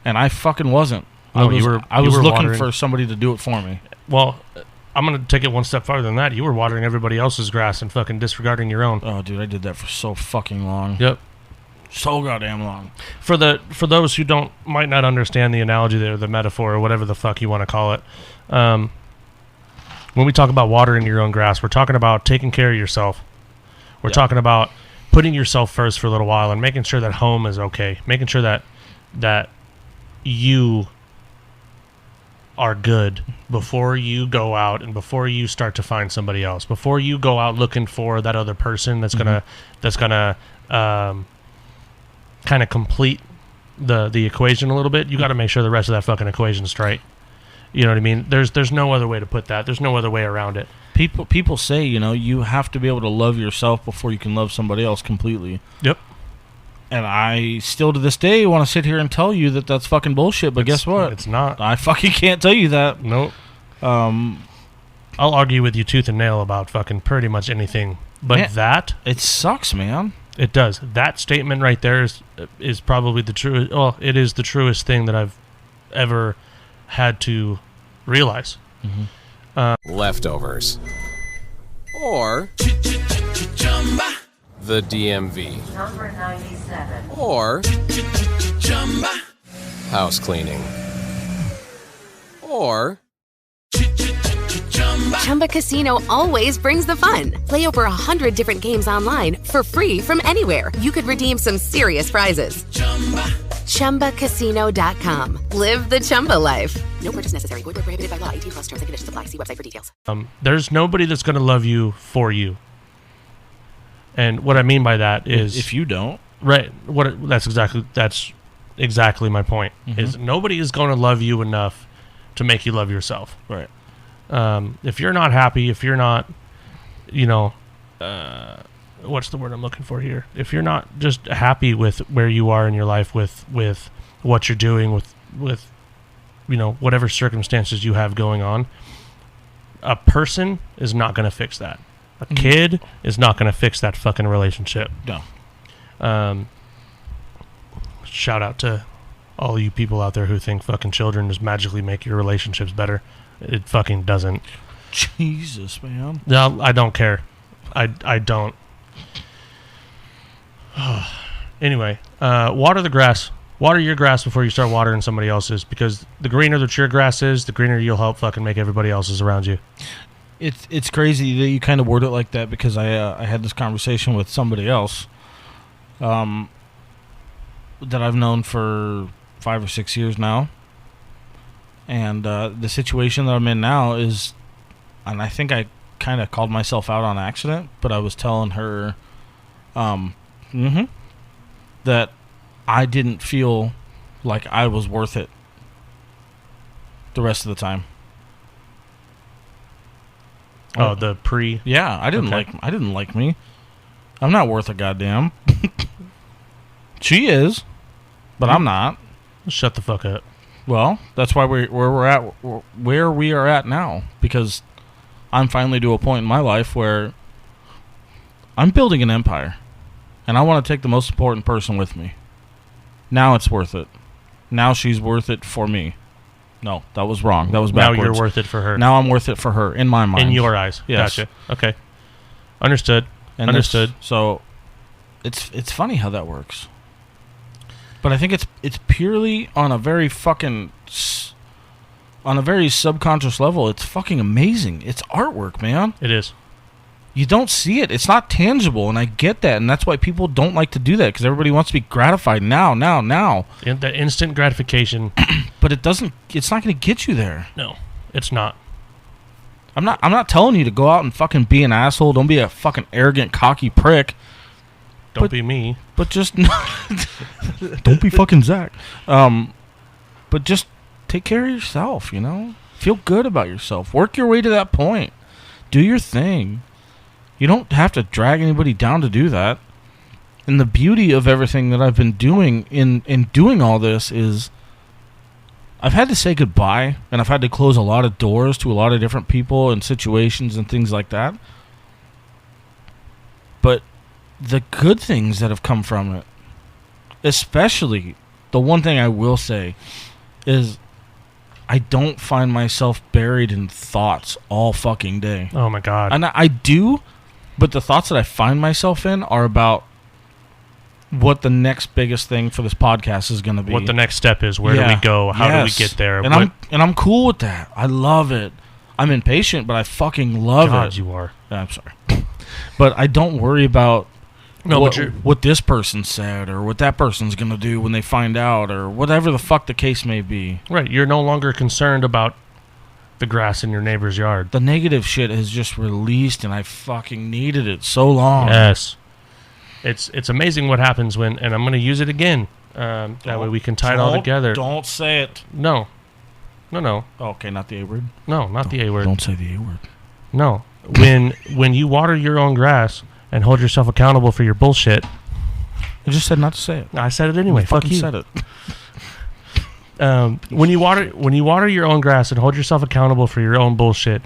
E: And I fucking wasn't. I was looking
D: watering
E: for somebody to do it for me.
D: Well, I'm going to take it one step farther than that. You were watering everybody else's grass and fucking disregarding your own.
E: Oh, dude, I did that for so fucking long.
D: Yep.
E: So goddamn long.
D: For those who might not understand the analogy there, the metaphor, or whatever the fuck you want to call it, when we talk about watering your own grass, we're talking about taking care of yourself. We're talking about putting yourself first for a little while and making sure that home is okay, making sure that you are good before you go out and before you start to find somebody else, before you go out looking for that other person that's gonna kind of complete the equation a little bit. You got to make sure the rest of that fucking equation is straight. You know what I mean? There's no other way to put that. There's no other way around it.
E: People say, you have to be able to love yourself before you can love somebody else completely.
D: Yep.
E: And I still to this day want to sit here and tell you that that's fucking bullshit, but guess what?
D: It's not.
E: I fucking can't tell you that.
D: Nope. I'll argue with you tooth and nail about fucking pretty much anything. But
E: man, it sucks, man.
D: It does. That statement right there is probably the truest. Well, it is the truest thing that I've ever had to realize.
J: Leftovers. Or the DMV.
K: Number 97.
J: Or house cleaning. Or
L: Chumba Casino always brings the fun. Play over 100 different games online for free from anywhere. You could redeem some serious prizes. ChumbaCasino.com. Live the Chumba life. No purchase necessary. Void where prohibited by law. 18+ terms and conditions apply. See website for details.
D: There's nobody that's going to love you for you. And what I mean by that is,
E: if you don't,
D: right? That's exactly my point. Is nobody is going to love you enough to make you love yourself.
E: Right.
D: If you're not happy, if you're not, what's the word I'm looking for here? If you're not just happy with where you are in your life, with what you're doing, with whatever circumstances you have going on, a person is not going to fix that. A kid is not going to fix that fucking relationship.
E: No.
D: Shout out to all you people out there who think fucking children just magically make your relationships better. It fucking doesn't.
E: Jesus, man.
D: No, I don't care. I don't. Anyway, water the grass. Water your grass before you start watering somebody else's, because the greener that your grass is, the greener you'll help fucking make everybody else's around you.
E: It's crazy that you kind of word it like that, because I had this conversation with somebody else that I've known for 5 or 6 years now. And the situation that I'm in now is, and I think I kind of called myself out on accident, but I was telling her that I didn't feel like I was worth it the rest of the time.
D: Oh, the pre?
E: Yeah, I didn't like me. I'm not worth a goddamn. She is, but I'm not.
D: Shut the fuck up.
E: Well, that's why where we are at now, because I'm finally to a point in my life where I'm building an empire, and I want to take the most important person with me. Now it's worth it. Now she's worth it for me. No, that was wrong. That was backwards.
D: Now you're worth it for her.
E: Now I'm worth it for her, in my mind.
D: In your eyes.
E: Yes.
D: Gotcha. Okay. Understood. Understood.
E: So it's funny how that works. But I think it's purely on a very subconscious level. It's fucking amazing. It's artwork, man.
D: It is.
E: You don't see it. It's not tangible, and I get that, and that's why people don't like to do that, because everybody wants to be gratified now.
D: And that instant gratification.
E: But it's not going to get you there.
D: No, it's not.
E: I'm not telling you to go out and fucking be an asshole. Don't be a fucking arrogant, cocky prick.
D: Don't be me.
E: But just don't be fucking Zach. But just take care of yourself, Feel good about yourself. Work your way to that point. Do your thing. You don't have to drag anybody down to do that. And the beauty of everything that I've been doing in doing all this is I've had to say goodbye, and I've had to close a lot of doors to a lot of different people and situations and things like that. But the good things that have come from it, especially the one thing I will say is I don't find myself buried in thoughts all fucking day.
D: Oh my God.
E: And I do, but the thoughts that I find myself in are about what the next biggest thing for this podcast is going to be.
D: What the next step is. Where do we go? How do we get there?
E: And I'm cool with that. I love it. I'm impatient, but I fucking love it.
D: God, you are.
E: I'm sorry. But I don't worry about what this person said or what that person's going to do when they find out or whatever the fuck the case may be.
D: Right. You're no longer concerned about the grass in your neighbor's yard.
E: The negative shit has just released, and I fucking needed it so long.
D: Yes. It's amazing what happens when, and I'm going to use it again. That way we can tie it all together.
E: Don't say it.
D: No. No.
E: Okay, not the A word.
D: No, not the A word.
E: Don't say the A word.
D: No. When you water your own grass and hold yourself accountable for your bullshit.
E: I just said not to say it.
D: I said it anyway. Fuck you.
E: Said it.
D: When you water your own grass and hold yourself accountable for your own bullshit,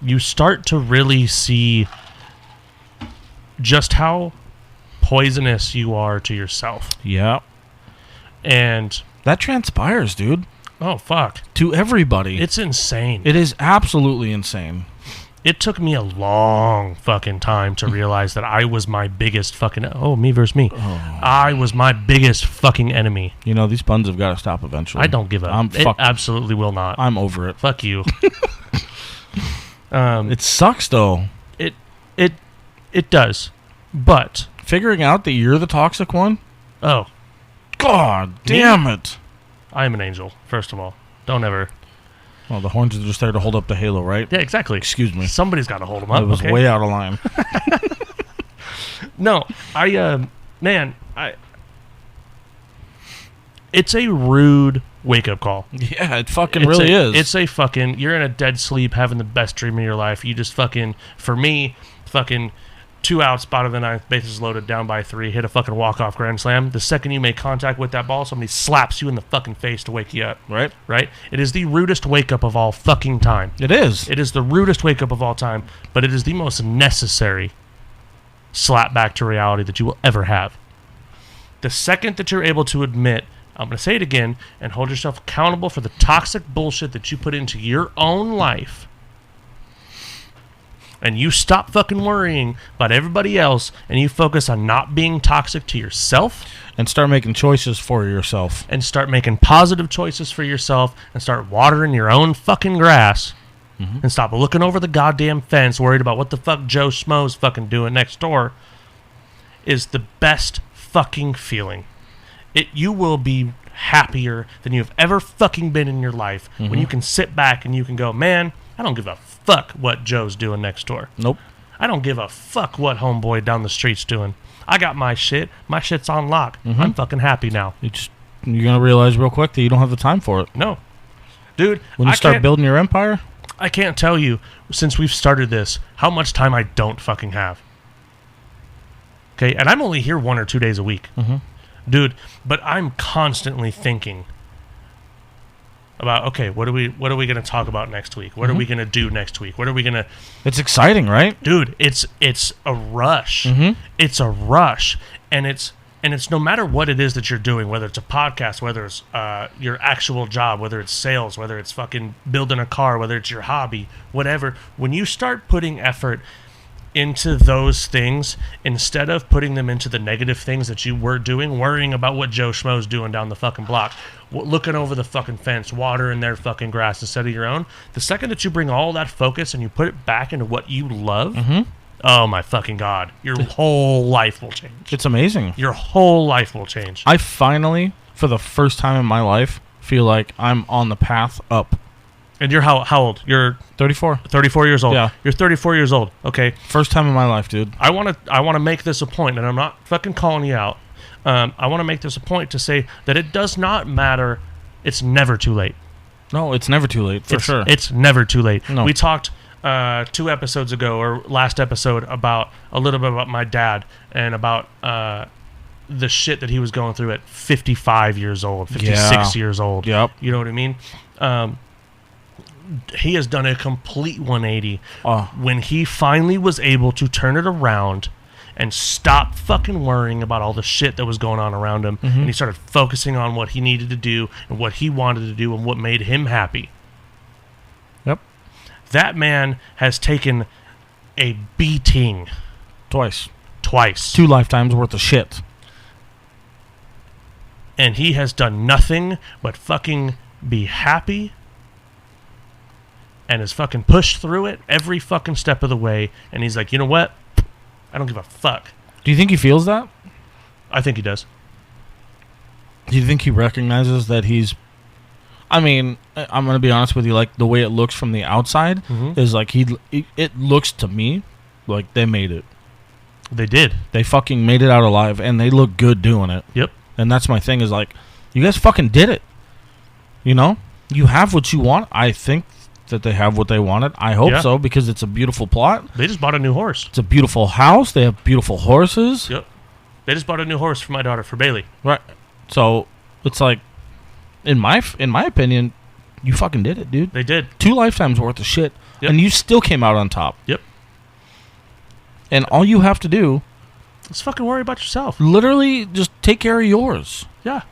D: you start to really see just how poisonous you are to yourself.
E: Yeah.
D: And
E: that transpires, dude.
D: Oh, fuck.
E: To everybody.
D: It's insane.
E: It is absolutely insane.
D: It took me a long fucking time to realize that I was my biggest fucking... Oh, me versus me. Oh. I was my biggest fucking enemy.
E: You know, these puns have got to stop eventually.
D: I don't give up. It absolutely will not.
E: I'm over it.
D: Fuck you.
E: It sucks, though.
D: It does. But...
E: Figuring out that you're the toxic one?
D: Oh.
E: God damn it.
D: I am an angel, first of all. Don't ever...
E: Well, the horns are just there to hold up the halo, right?
D: Yeah, exactly.
E: Excuse me.
D: Somebody's got to hold them up.
E: I was way out of line.
D: No, it's a rude wake-up call.
E: Yeah, it fucking really is.
D: It's a fucking, you're in a dead sleep having the best dream of your life. You just fucking, for me, fucking 2 outs, bottom of the ninth, bases loaded, down by 3, hit a fucking walk-off grand slam. The second you make contact with that ball, somebody slaps you in the fucking face to wake you up.
E: Right?
D: Right? It is the rudest wake-up of all fucking time.
E: It is.
D: It is the rudest wake-up of all time, but it is the most necessary slap back to reality that you will ever have. The second that you're able to admit, I'm going to say it again, and hold yourself accountable for the toxic bullshit that you put into your own life, and you stop fucking worrying about everybody else, and you focus on not being toxic to yourself.
E: And start making choices for yourself.
D: And start making positive choices for yourself, and start watering your own fucking grass. Mm-hmm. And stop looking over the goddamn fence, worried about what the fuck Joe Schmo's fucking doing next door, is the best fucking feeling. You will be happier than you've ever fucking been in your life when you can sit back and you can go, man, I don't give a fuck what Joe's doing next door.
E: Nope.
D: I don't give a fuck what homeboy down the street's doing. I got my shit. My shit's on lock. I'm fucking happy now.
E: You're going to realize real quick that you don't have the time for it.
D: No. Dude,
E: when you start building your empire,
D: I can't tell you, since we've started this, how much time I don't fucking have. Okay, and I'm only here 1 or 2 days a week. Dude, but I'm constantly thinking about, okay, what are we going to talk about next week? What are we going to do next week? What are we going to...
E: It's exciting, right?
D: Dude, it's a rush. It's a rush. And it's no matter what it is that you're doing, whether it's a podcast, whether it's your actual job, whether it's sales, whether it's fucking building a car, whether it's your hobby, whatever, when you start putting effort into those things instead of putting them into the negative things that you were doing, worrying about what Joe Schmo's doing down the fucking block, looking over the fucking fence, watering their fucking grass instead of your own, the second that you bring all that focus and you put it back into what you love, oh my fucking God, your whole life will change.
E: It's amazing.
D: Your whole life will change.
E: I finally, for the first time in my life, feel like I'm on the path up.
D: And you're how old? You're
E: 34.
D: 34 years old.
E: Yeah.
D: You're 34 years old. Okay.
E: First time in my life, dude.
D: I want to make this a point, and I'm not fucking calling you out. I want to make this a point to say that it does not matter. It's never too late.
E: No, it's never too late, for sure.
D: It's never too late.
E: No.
D: We talked 2 episodes ago, or last episode, about a little bit about my dad and about the shit that he was going through at 55 years old, 56 years old.
E: Yep.
D: You know what I mean? He has done a complete 180 when he finally was able to turn it around and stop fucking worrying about all the shit that was going on around him. And he started focusing on what he needed to do and what he wanted to do and what made him happy.
E: Yep.
D: That man has taken a beating.
E: Twice.
D: 2
E: lifetimes worth of shit.
D: And he has done nothing but fucking be happy and has fucking pushed through it every fucking step of the way. And he's like, you know what? I don't give a fuck.
E: Do you think he feels that?
D: I think he does.
E: Do you think he recognizes that he's... I mean, I'm going to be honest with you, like, the way it looks from the outside is like it looks to me like they made it.
D: They did.
E: They fucking made it out alive, and they look good doing it.
D: Yep.
E: And that's my thing is, like, you guys fucking did it. You know? You have what you want. I think that they have what they wanted. I hope so, because it's a beautiful plot.
D: They just bought a new horse.
E: It's a beautiful house. They have beautiful horses.
D: Yep. They just bought a new horse for my daughter, for Bailey.
E: Right. So it's like, in my opinion, you fucking did it, dude.
D: They did.
E: 2 lifetimes worth of shit, and you still came out on top.
D: Yep.
E: And all you have to do
D: is fucking worry about yourself.
E: Literally, just take care of yours.
D: Yeah.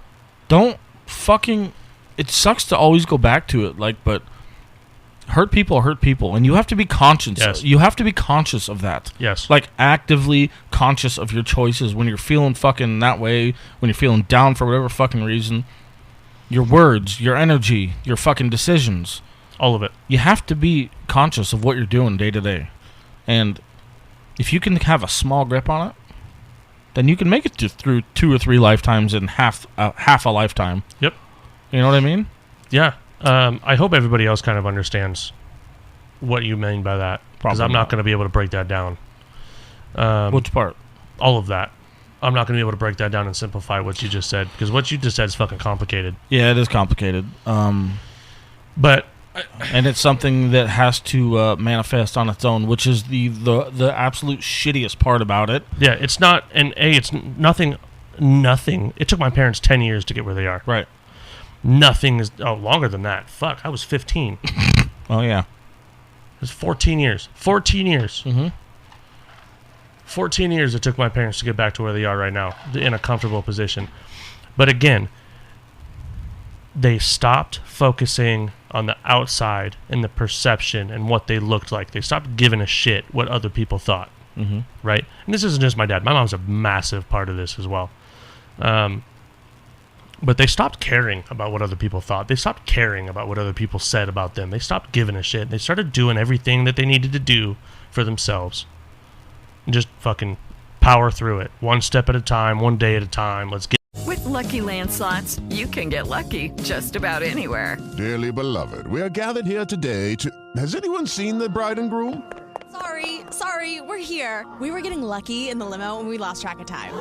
E: Don't fucking... It sucks to always go back to it, like, but hurt people are hurt people, and you have to be conscious.
D: Yes.
E: You have to be conscious of that.
D: Yes.
E: Like, actively conscious of your choices when you're feeling fucking that way, when you're feeling down for whatever fucking reason. Your words, your energy, your fucking decisions.
D: All of it.
E: You have to be conscious of what you're doing day to day. And if you can have a small grip on it, then you can make it through 2 or 3 lifetimes in half a lifetime.
D: Yep.
E: You know what I mean?
D: Yeah. I hope everybody else kind of understands what you mean by that, because I'm not going to be able to break that down.
E: Which part?
D: All of that. I'm not going to be able to break that down and simplify what you just said, because what you just said is fucking complicated.
E: Yeah, it is complicated.
D: But
E: and it's something that has to manifest on its own, which is the absolute shittiest part about it.
D: Yeah, it's not, and it's nothing. It took my parents 10 years to get where they are.
E: Right.
D: Nothing is longer than that. Fuck, I was 15.
E: Oh yeah.
D: It was 14 years. 14 years.
E: Mm-hmm.
D: 14 years it took my parents to get back to where they are right now, in a comfortable position. But again, they stopped focusing on the outside and the perception and what they looked like. They stopped giving a shit what other people thought.
E: Mm-hmm.
D: Right? And this isn't just my dad. My mom's a massive part of this as well. But they stopped caring about what other people thought. They stopped caring about what other people said about them. They stopped giving a shit. They started doing everything that they needed to do for themselves. And just fucking power through it. One step at a time, one day at a time. Let's get...
F: With Lucky Land Slots, you can get lucky just about anywhere.
G: Dearly beloved, we are gathered here today to... Has anyone seen the bride and groom?
H: Sorry, we're here. We were getting lucky in the limo and we lost track of time.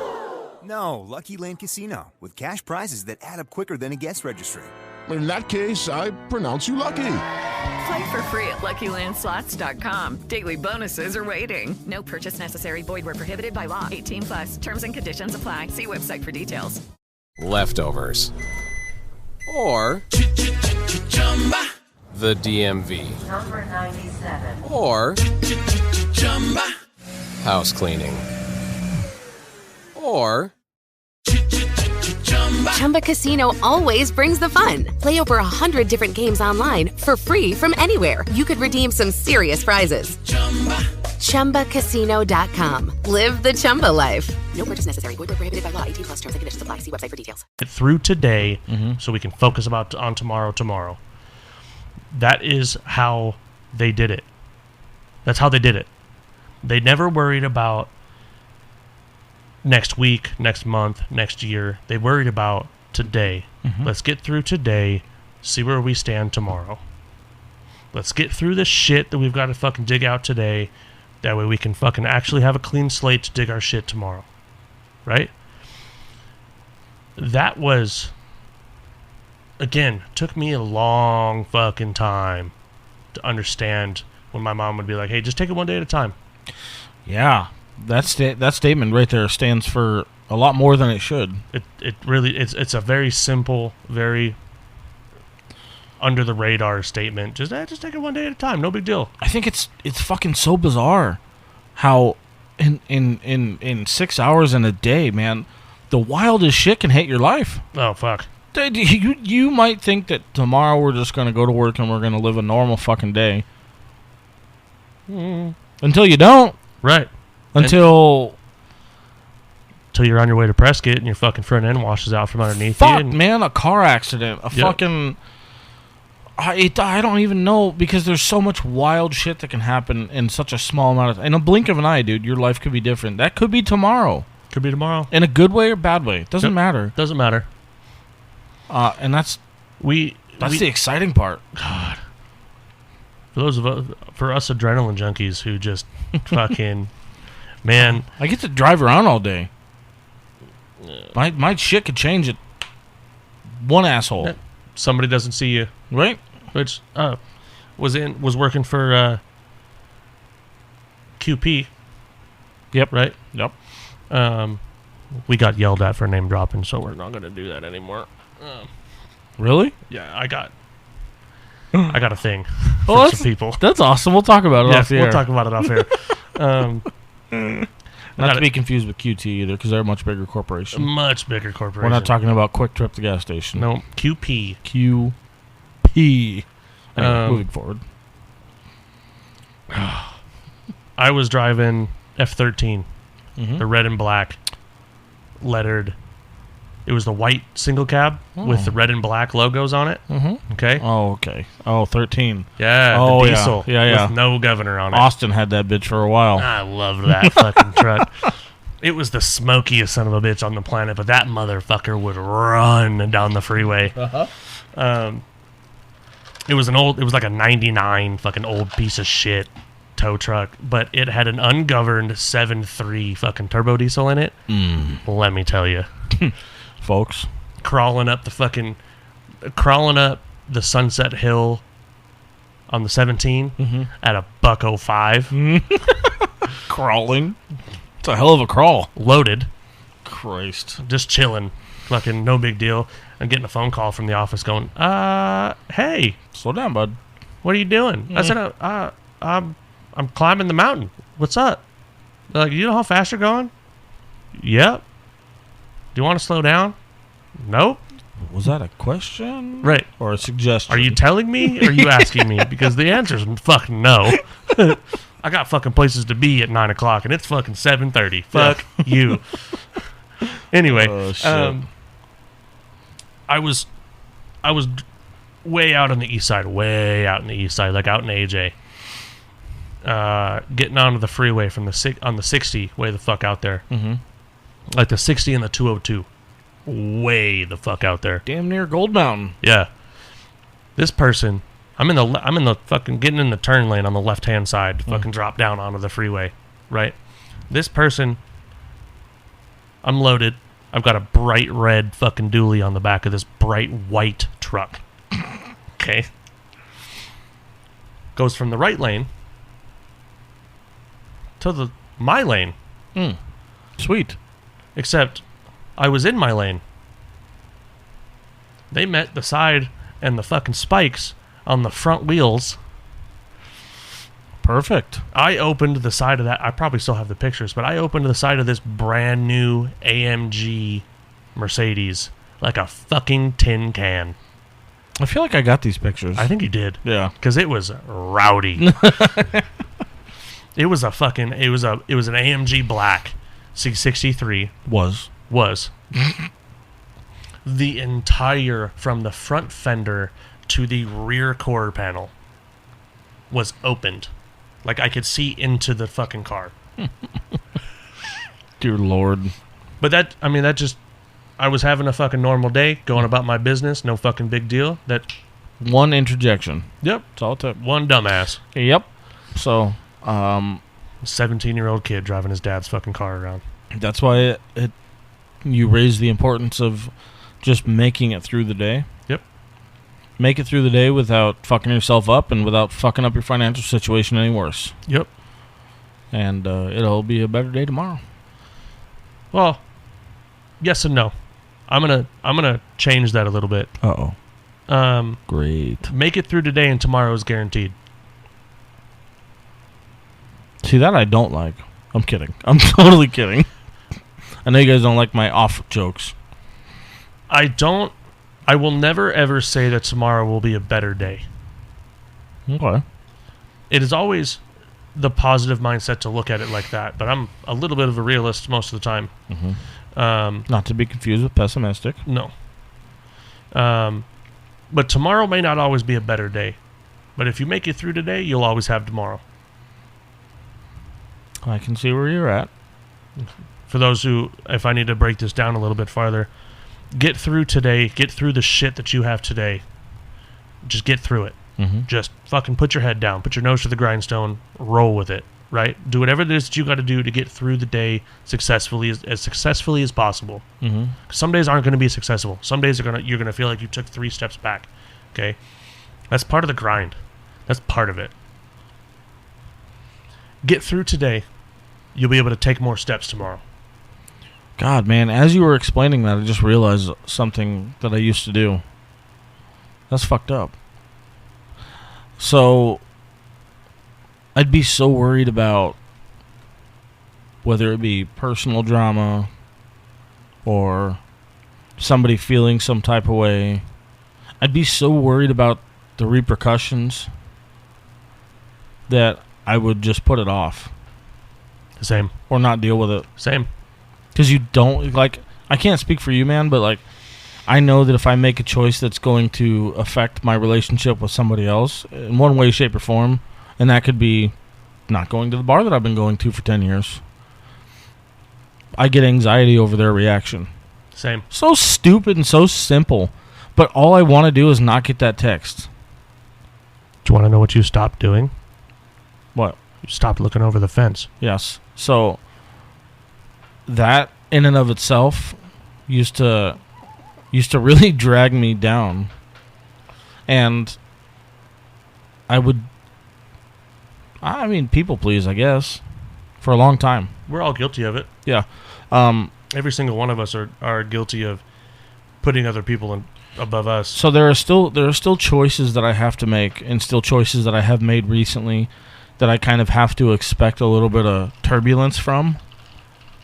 I: No, Lucky Land Casino, with cash prizes that add up quicker than a guest registry.
G: In that case, I pronounce you lucky.
F: Play for free at LuckyLandSlots.com. Daily bonuses are waiting. No purchase necessary. Void where prohibited by law. 18+. Terms and conditions apply. See website for details.
J: Leftovers. Or the DMV.
K: Number 97.
J: Or house cleaning. Or
L: Chumba Casino always brings the fun. Play over 100 different games online for free from anywhere. You could redeem some serious prizes. ChumbaCasino.com. Live the Chumba life. No purchase necessary. Void where prohibited by law. 18+ terms and conditions apply. See website for details.
D: Through today, so we can focus on tomorrow. That is how they did it. That's how they did it. They never worried about next week, next month, next year. They worried about today. Let's get through today, see where we stand tomorrow. Let's get through this shit that we've got to fucking dig out today. That way we can fucking actually have a clean slate to dig our shit tomorrow. Right? That was, again, took me a long fucking time to understand when my mom would be like, hey, just take it one day at a time.
E: Yeah. That statement right there stands for a lot more than it should.
D: It really it's a very simple, very under the radar statement. Just take it one day at a time. No big deal.
E: I think it's fucking so bizarre how in 6 hours in a day, man, the wildest shit can hit your life.
D: Oh fuck.
E: You might think that tomorrow we're just gonna go to work and we're gonna live a normal fucking day. Until you don't.
D: Right.
E: Until
D: you're on your way to Prescott and your fucking front end washes out from underneath you.
E: Fuck, man, a car accident. Fucking... I don't even know, because there's so much wild shit that can happen in such a small amount of time. In a blink of an eye, dude, your life could be different. That could be tomorrow.
D: Could be tomorrow.
E: In a good way or bad way. Doesn't matter.
D: Doesn't matter.
E: And that's the exciting part.
D: God. For us adrenaline junkies who just fucking... Man,
E: I get to drive around all day. My shit could change at one asshole.
D: somebody doesn't see you.
E: Right.
D: Which was working for QP.
E: Yep.
D: Right?
E: Yep.
D: We got yelled at for name dropping, so we're not going to do that anymore.
E: Really?
D: Yeah, I got a thing
E: for
D: some people.
E: That's awesome. We'll talk about it off the air.
D: We'll talk about it off air.
E: Not to be confused with QT either, because they're a much bigger corporation.
D: Much bigger corporation.
E: We're not talking about Quick Trip, the gas station.
D: No, QP.
E: QP. Anyway, moving forward.
D: I was driving F13, the red and black lettered. It was the white single cab with the red and black logos on it. Mm-hmm. Okay.
E: Oh, okay. Oh, 13.
D: Yeah, the diesel.
E: Yeah.
D: With no governor on it.
E: Austin had that bitch for a while.
D: I loved that fucking truck. It was the smokiest son of a bitch on the planet, but that motherfucker would run down the freeway. It was like a 99 fucking old piece of shit tow truck, but it had an ungoverned 7.3 fucking turbo diesel in it. Let me tell you.
E: Folks.
D: Crawling up the Sunset Hill on the 17 at $105.
E: Crawling. It's a hell of a crawl.
D: Loaded.
E: Christ.
D: Just chilling. Fucking no big deal. I'm getting a phone call from the office going, hey.
E: Slow down, bud.
D: What are you doing? I said, I'm climbing the mountain. What's up? They're like, you know how fast you're going? Yep. Do you want to slow down? Nope.
E: Was that a question?
D: Right.
E: Or a suggestion?
D: Are you telling me or are you asking me? Because the answer is fucking no. I got fucking places to be at 9 o'clock and it's fucking 7:30. Fuck you. Anyway, I was way out on the east side, like out in AJ. Getting onto the freeway from on the 60, way the fuck out there. Mm-hmm. Like the 60 and the 202. Way the fuck out there.
E: Damn near Gold Mountain.
D: Yeah. This person, I'm in the fucking getting in the turn lane on the left-hand side to fucking drop down onto the freeway, right? This person, I'm loaded. I've got a bright red fucking dually on the back of this bright white truck. Okay. Goes from the right lane to my lane.
E: Sweet.
D: Except I was in my lane. They met the side and the fucking spikes on the front wheels.
E: Perfect.
D: I opened the side of that. I probably still have the pictures, but I opened the side of this brand new AMG Mercedes like a fucking tin can.
E: I feel like I got these pictures.
D: I think you did.
E: Yeah.
D: Because it was rowdy. It was an AMG black C63. Was. The entire, from the front fender to the rear quarter panel, was opened. Like I could see into the fucking car.
E: Dear Lord.
D: But I was having a fucking normal day, going about my business, no fucking big deal. That
E: one interjection.
D: Yep.
E: That's all it took.
D: One dumbass.
E: Yep. So,
D: 17-year-old kid driving his dad's fucking car around.
E: That's why you raise the importance of just making it through the day.
D: Yep.
E: Make it through the day without fucking yourself up and without fucking up your financial situation any worse.
D: Yep.
E: And it'll be a better day tomorrow.
D: Well, yes and no. I'm gonna change that a little bit.
E: Uh-oh. Great.
D: Make it through today and tomorrow is guaranteed.
E: See, that I don't like. I'm kidding. I'm totally kidding. I know you guys don't like my off jokes.
D: I will never ever say that tomorrow will be a better day.
E: Okay.
D: It is always the positive mindset to look at it like that, but I'm a little bit of a realist most of the time.
E: Mm-hmm. Not to be confused with pessimistic.
D: No. But tomorrow may not always be a better day. But if you make it through today, you'll always have tomorrow.
E: I can see where you're at.
D: For those who, if I need to break this down a little bit farther, get through today, get through the shit that you have today. Just get through it.
E: Mm-hmm.
D: Just fucking put your head down, put your nose to the grindstone, roll with it, right? Do whatever it is that you got to do to get through the day successfully, as successfully as possible.
E: Mm-hmm.
D: Some days aren't going to be successful. Some days you're gonna feel like you took 3 steps back. Okay, that's part of the grind. That's part of it. Get through today. You'll be able to take more steps tomorrow.
E: God, man, as you were explaining that, I just realized something that I used to do. That's fucked up. So, I'd be so worried about whether it be personal drama or somebody feeling some type of way. I'd be so worried about the repercussions that I would just put it off.
D: Same.
E: Or not deal with it.
D: Same.
E: Because you don't, like, I can't speak for you, man, but, like, I know that if I make a choice that's going to affect my relationship with somebody else in one way, shape, or form, and that could be not going to the bar that I've been going to for 10 years, I get anxiety over their reaction.
D: Same.
E: So stupid and so simple, but all I want to do is not get that text.
D: Do you want to know what you stopped doing?
E: What?
D: You stopped looking over the fence.
E: Yes. So that in and of itself used to really drag me down. And I mean, people please, I guess, for a long time.
D: We're all guilty of it.
E: Yeah.
D: Every single one of us are guilty of putting other people above us.
E: So there are still choices that I have to make, and still choices that I have made recently that I kind of have to expect a little bit of turbulence from,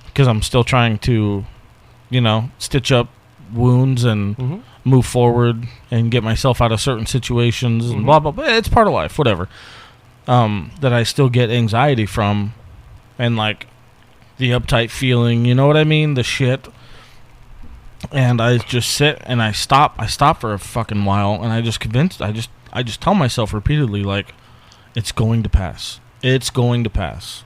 E: because I'm still trying to, stitch up wounds and move forward and get myself out of certain situations and blah, blah, blah. It's part of life, whatever. That I still get anxiety from, and like the uptight feeling, you know what I mean? The shit. And I just sit and I stop for a fucking while, and I just tell myself repeatedly, like, it's going to pass. It's going to pass.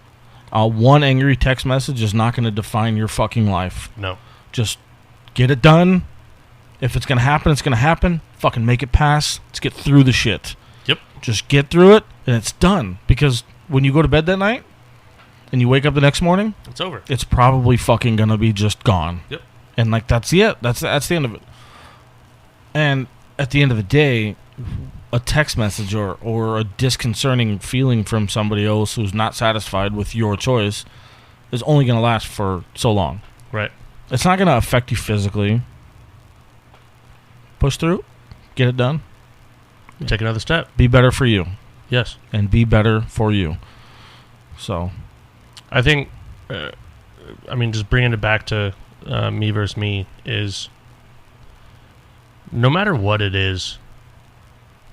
E: One angry text message is not going to define your fucking life.
D: No.
E: Just get it done. If it's going to happen, it's going to happen. Fucking make it pass. Let's get through the shit.
D: Yep.
E: Just get through it, and it's done. Because when you go to bed that night, and you wake up the next morning,
D: it's over.
E: It's probably fucking going to be just gone.
D: Yep.
E: And, like, that's it. That's the end of it. And at the end of the day, a text message or a disconcerting feeling from somebody else who's not satisfied with your choice is only going to last for so long.
D: Right.
E: It's not going to affect you physically. Push through. Get it done.
D: Take another step.
E: Be better for you.
D: Yes.
E: And be better for you. So,
D: I think, just bringing it back to me versus me is, no matter what it is,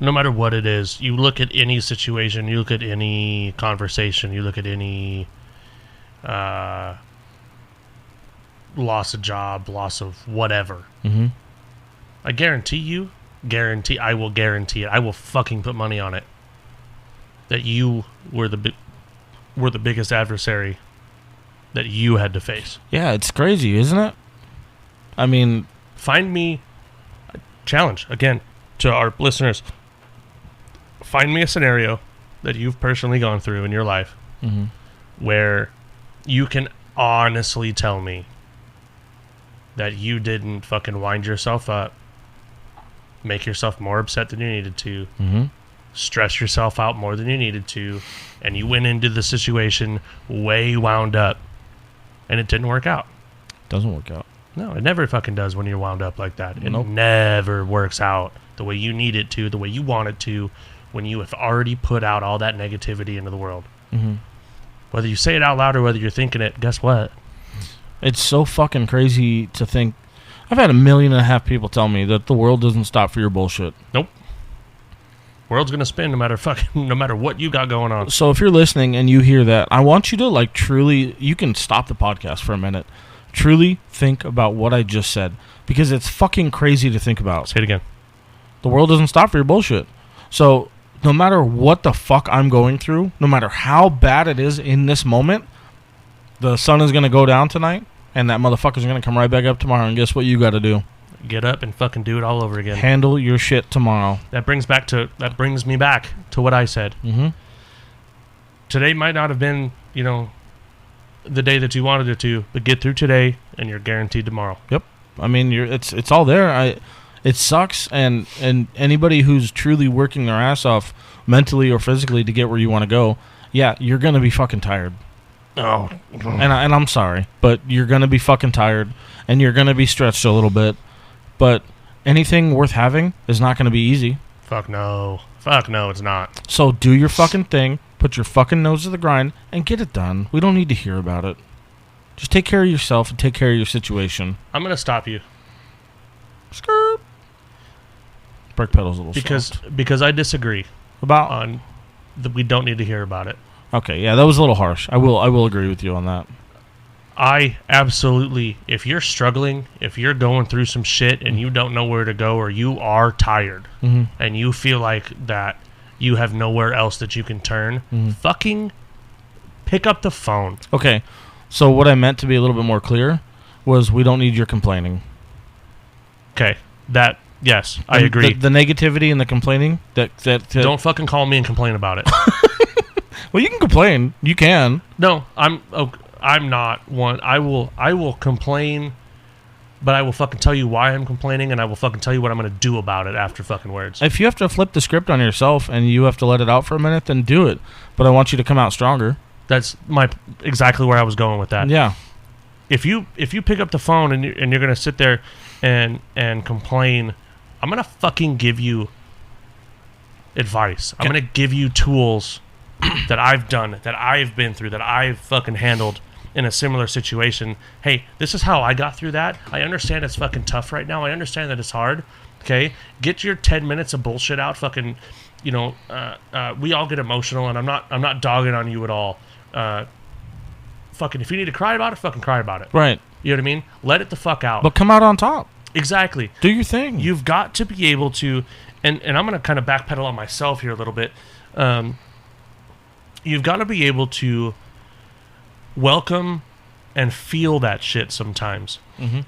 D: you look at any situation, you look at any conversation, you look at any loss of job, loss of whatever.
E: Mm-hmm.
D: I I will guarantee it. I will fucking put money on it that you were the biggest adversary that you had to face.
E: Yeah, it's crazy, isn't it? I mean,
D: find me a challenge again to our listeners. Find me a scenario that you've personally gone through in your life where you can honestly tell me that you didn't fucking wind yourself up, make yourself more upset than you needed to, stress yourself out more than you needed to, and you went into the situation way wound up, and it didn't work out.
E: Doesn't work out.
D: No, it never fucking does when you're wound up like that. It never works out the way you need it to, the way you want it to, when you have already put out all that negativity into the world. Whether you say it out loud or whether you're thinking it, guess what?
E: It's so fucking crazy to think. I've had 1.5 million people tell me that the world doesn't stop for your bullshit.
D: Nope. World's gonna spin no matter what you got going on.
E: So if you're listening and you hear that, I want you to, like, truly, you can stop the podcast for a minute. Truly think about what I just said, because it's fucking crazy to think about.
D: Say it again.
E: The world doesn't stop for your bullshit. So no matter what the fuck I'm going through, no matter how bad it is in this moment, the sun is going to go down tonight, and that motherfucker's going to come right back up tomorrow, and guess what you got to do?
D: Get up and fucking do it all over again.
E: Handle your shit tomorrow.
D: That brings me back to what I said. today might not have been, the day that you wanted it to, but get through today and you're guaranteed tomorrow.
E: Yep. I mean, it's all there. It sucks, and anybody who's truly working their ass off mentally or physically to get where you want to go, yeah, you're going to be fucking tired.
D: Oh.
E: And I'm sorry, but you're going to be fucking tired, and you're going to be stretched a little bit, but anything worth having is not going to be easy.
D: Fuck no. Fuck no, it's not.
E: So do your fucking thing, put your fucking nose to the grind, and get it done. We don't need to hear about it. Just take care of yourself and take care of your situation.
D: I'm going to stop you.
E: Skirt. Brake pedal's a little soft.
D: Because I disagree
E: about
D: we don't need to hear about it.
E: Okay, yeah, that was a little harsh. I will agree with you on that.
D: I absolutely, if you're struggling, if you're going through some shit and you don't know where to go, or you are tired and you feel like that you have nowhere else that you can turn, fucking pick up the phone.
E: Okay, so what I meant to be a little bit more clear was we don't need your complaining.
D: Okay, yes, I agree.
E: The negativity and the complaining, that
D: don't fucking call me and complain about it.
E: Well, you can complain. You can.
D: No, I'm not one. I will complain, but I will fucking tell you why I'm complaining, and I will fucking tell you what I'm going to do about it after fucking words.
E: If you have to flip the script on yourself and you have to let it out for a minute, then do it. But I want you to come out stronger.
D: That's exactly where I was going with that.
E: Yeah.
D: If you pick up the phone and you're going to sit there and complain, I'm going to fucking give you advice. I'm going to give you tools that I've done, that I've been through, that I've fucking handled in a similar situation. Hey, this is how I got through that. I understand it's fucking tough right now. I understand that it's hard. Okay? Get your 10 minutes of bullshit out. Fucking, we all get emotional, and I'm not dogging on you at all. Fucking, if you need to cry about it, fucking cry about it.
E: Right.
D: You know what I mean? Let it the fuck out.
E: But come out on top.
D: Exactly.
E: Do your thing.
D: You've got to be able to, and I'm going to kind of backpedal on myself here a little bit. You've got to be able to welcome and feel that shit sometimes.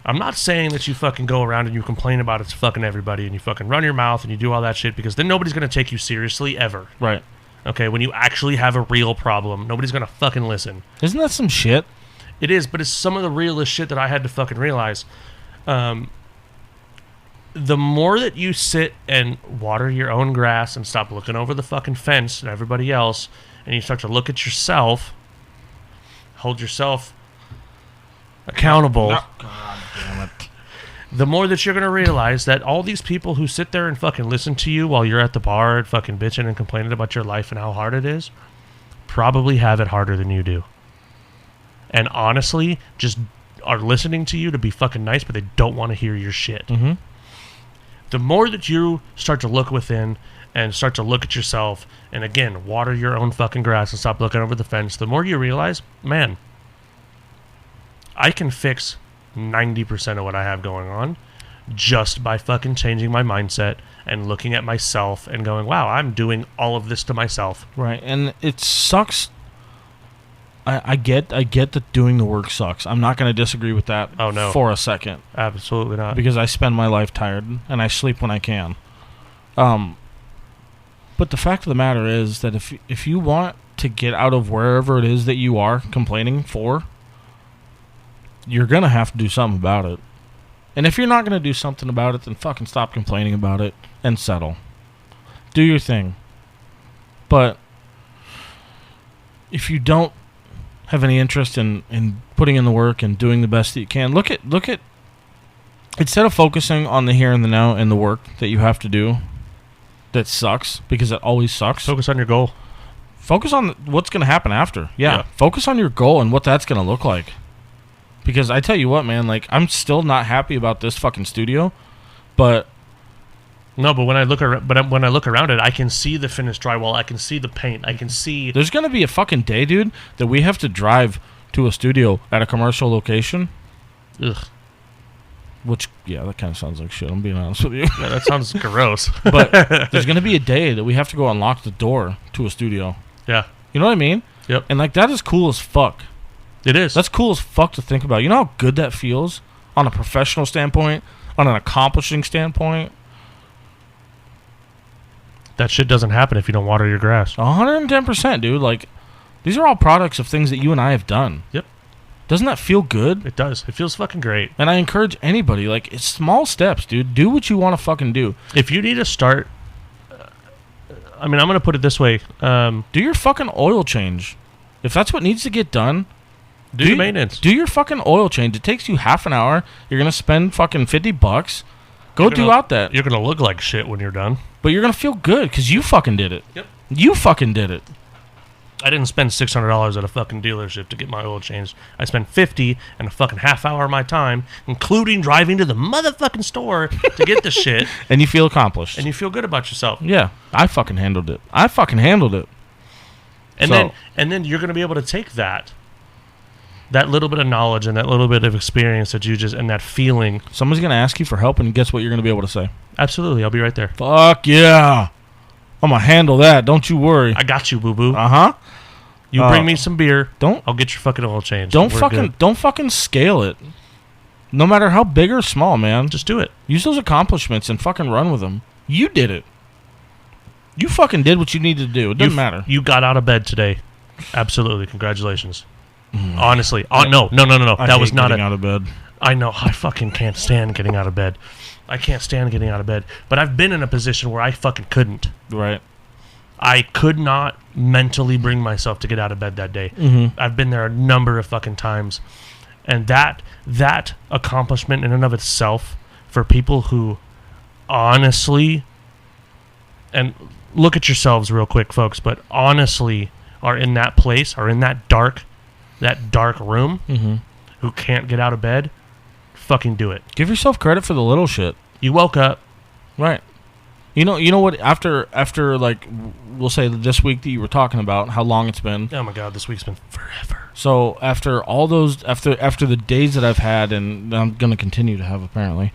D: I'm not saying that you fucking go around and you complain about it to fucking everybody and you fucking run your mouth and you do all that shit, because then nobody's going to take you seriously ever.
E: Right.
D: Okay, when you actually have a real problem, nobody's going to fucking listen.
E: Isn't that some shit?
D: It is, but it's some of the realest shit that I had to fucking realize. The more that you sit and water your own grass and stop looking over the fucking fence and everybody else, and you start to look at yourself, hold yourself accountable,
E: God damn it.
D: The more that you're going to realize that all these people who sit there and fucking listen to you while you're at the bar and fucking bitching and complaining about your life and how hard it is, probably have it harder than you do. And honestly, just are listening to you to be fucking nice, but they don't want to hear your shit. The more that you start to look within and start to look at yourself and, again, water your own fucking grass and stop looking over the fence, the more you realize, man, I can fix 90% of what I have going on just by fucking changing my mindset and looking at myself and going, wow, I'm doing all of this to myself.
E: Right, and it sucks. I get that doing the work sucks. I'm not going to disagree with that for a second.
D: Absolutely not.
E: Because I spend my life tired, and I sleep when I can. But the fact of the matter is that if you want to get out of wherever it is that you are complaining for, you're going to have to do something about it. And if you're not going to do something about it, then fucking stop complaining about it and settle. Do your thing. But if you don't have any interest in putting in the work and doing the best that you can, look at instead of focusing on the here and the now and the work that you have to do that sucks, because it always sucks.
D: Focus on your goal.
E: Focus on what's going to happen after. Yeah. Focus on your goal and what that's going to look like. Because I tell you what, man, like, I'm still not happy about this fucking studio, but
D: when I look around it, I can see the finished drywall. I can see the paint. I can see.
E: There's gonna be a fucking day, dude, that we have to drive to a studio at a commercial location.
D: Ugh.
E: Which, yeah, that kind of sounds like shit. I'm being honest with you.
D: Yeah, that sounds gross.
E: But there's gonna be a day that we have to go unlock the door to a studio.
D: Yeah.
E: You know what I mean?
D: Yep.
E: And like, that is cool as fuck.
D: It is.
E: That's cool as fuck to think about. You know how good that feels on a professional standpoint, on an accomplishing standpoint?
D: That shit doesn't happen if you don't water your grass.
E: 110%, dude. Like, These are all products of things that you and I have done.
D: Yep.
E: Doesn't that feel good?
D: It does. It feels fucking great.
E: And I encourage anybody, like, it's small steps, dude. Do what you want to fucking do.
D: If you need to start, I'm going to put it this way.
E: Do your fucking oil change. If that's what needs to get done,
D: do your maintenance.
E: Do your fucking oil change. It takes you half an hour. You're going to spend fucking $50. Go do out that.
D: You're going to look like shit when you're done.
E: But you're going to feel good because you fucking did it.
D: Yep.
E: You fucking did it.
D: I didn't spend $600 at a fucking dealership to get my oil changed. I spent $50 and a fucking half hour of my time, including driving to the motherfucking store to get the shit.
E: And you feel accomplished.
D: And you feel good about yourself.
E: Yeah. I fucking handled it.
D: And then you're going to be able to take that little bit of knowledge and that little bit of experience that you just, and that feeling.
E: Someone's going to ask you for help, and guess what you're going to be able to say?
D: Absolutely. I'll be right there.
E: Fuck yeah. I'm going to handle that. Don't you worry.
D: I got you, boo-boo.
E: Uh-huh.
D: You bring me some beer.
E: I'll
D: get your fucking oil changed.
E: Don't fucking scale it. No matter how big or small, man.
D: Just do it.
E: Use those accomplishments and fucking run with them. You did it. You fucking did what you needed to do. It doesn't matter.
D: You got out of bed today. Absolutely. Congratulations. Honestly. No. That was not
E: out of bed.
D: I know. I fucking can't stand getting out of bed. I can't stand getting out of bed. But I've been in a position where I fucking couldn't.
E: Right.
D: I could not mentally bring myself to get out of bed that day.
E: Mm-hmm.
D: I've been there a number of fucking times. And that accomplishment in and of itself for people who honestly, and look at yourselves real quick, folks, but honestly are in that place, are in that dark room, who can't get out of bed, fucking do it.
E: Give yourself credit for the little shit.
D: You woke up.
E: Right. You know what? After like, we'll say this week that you were talking about, how long it's been.
D: Oh my God, this week's been forever.
E: So after all those, after the days that I've had, and I'm gonna continue to have apparently,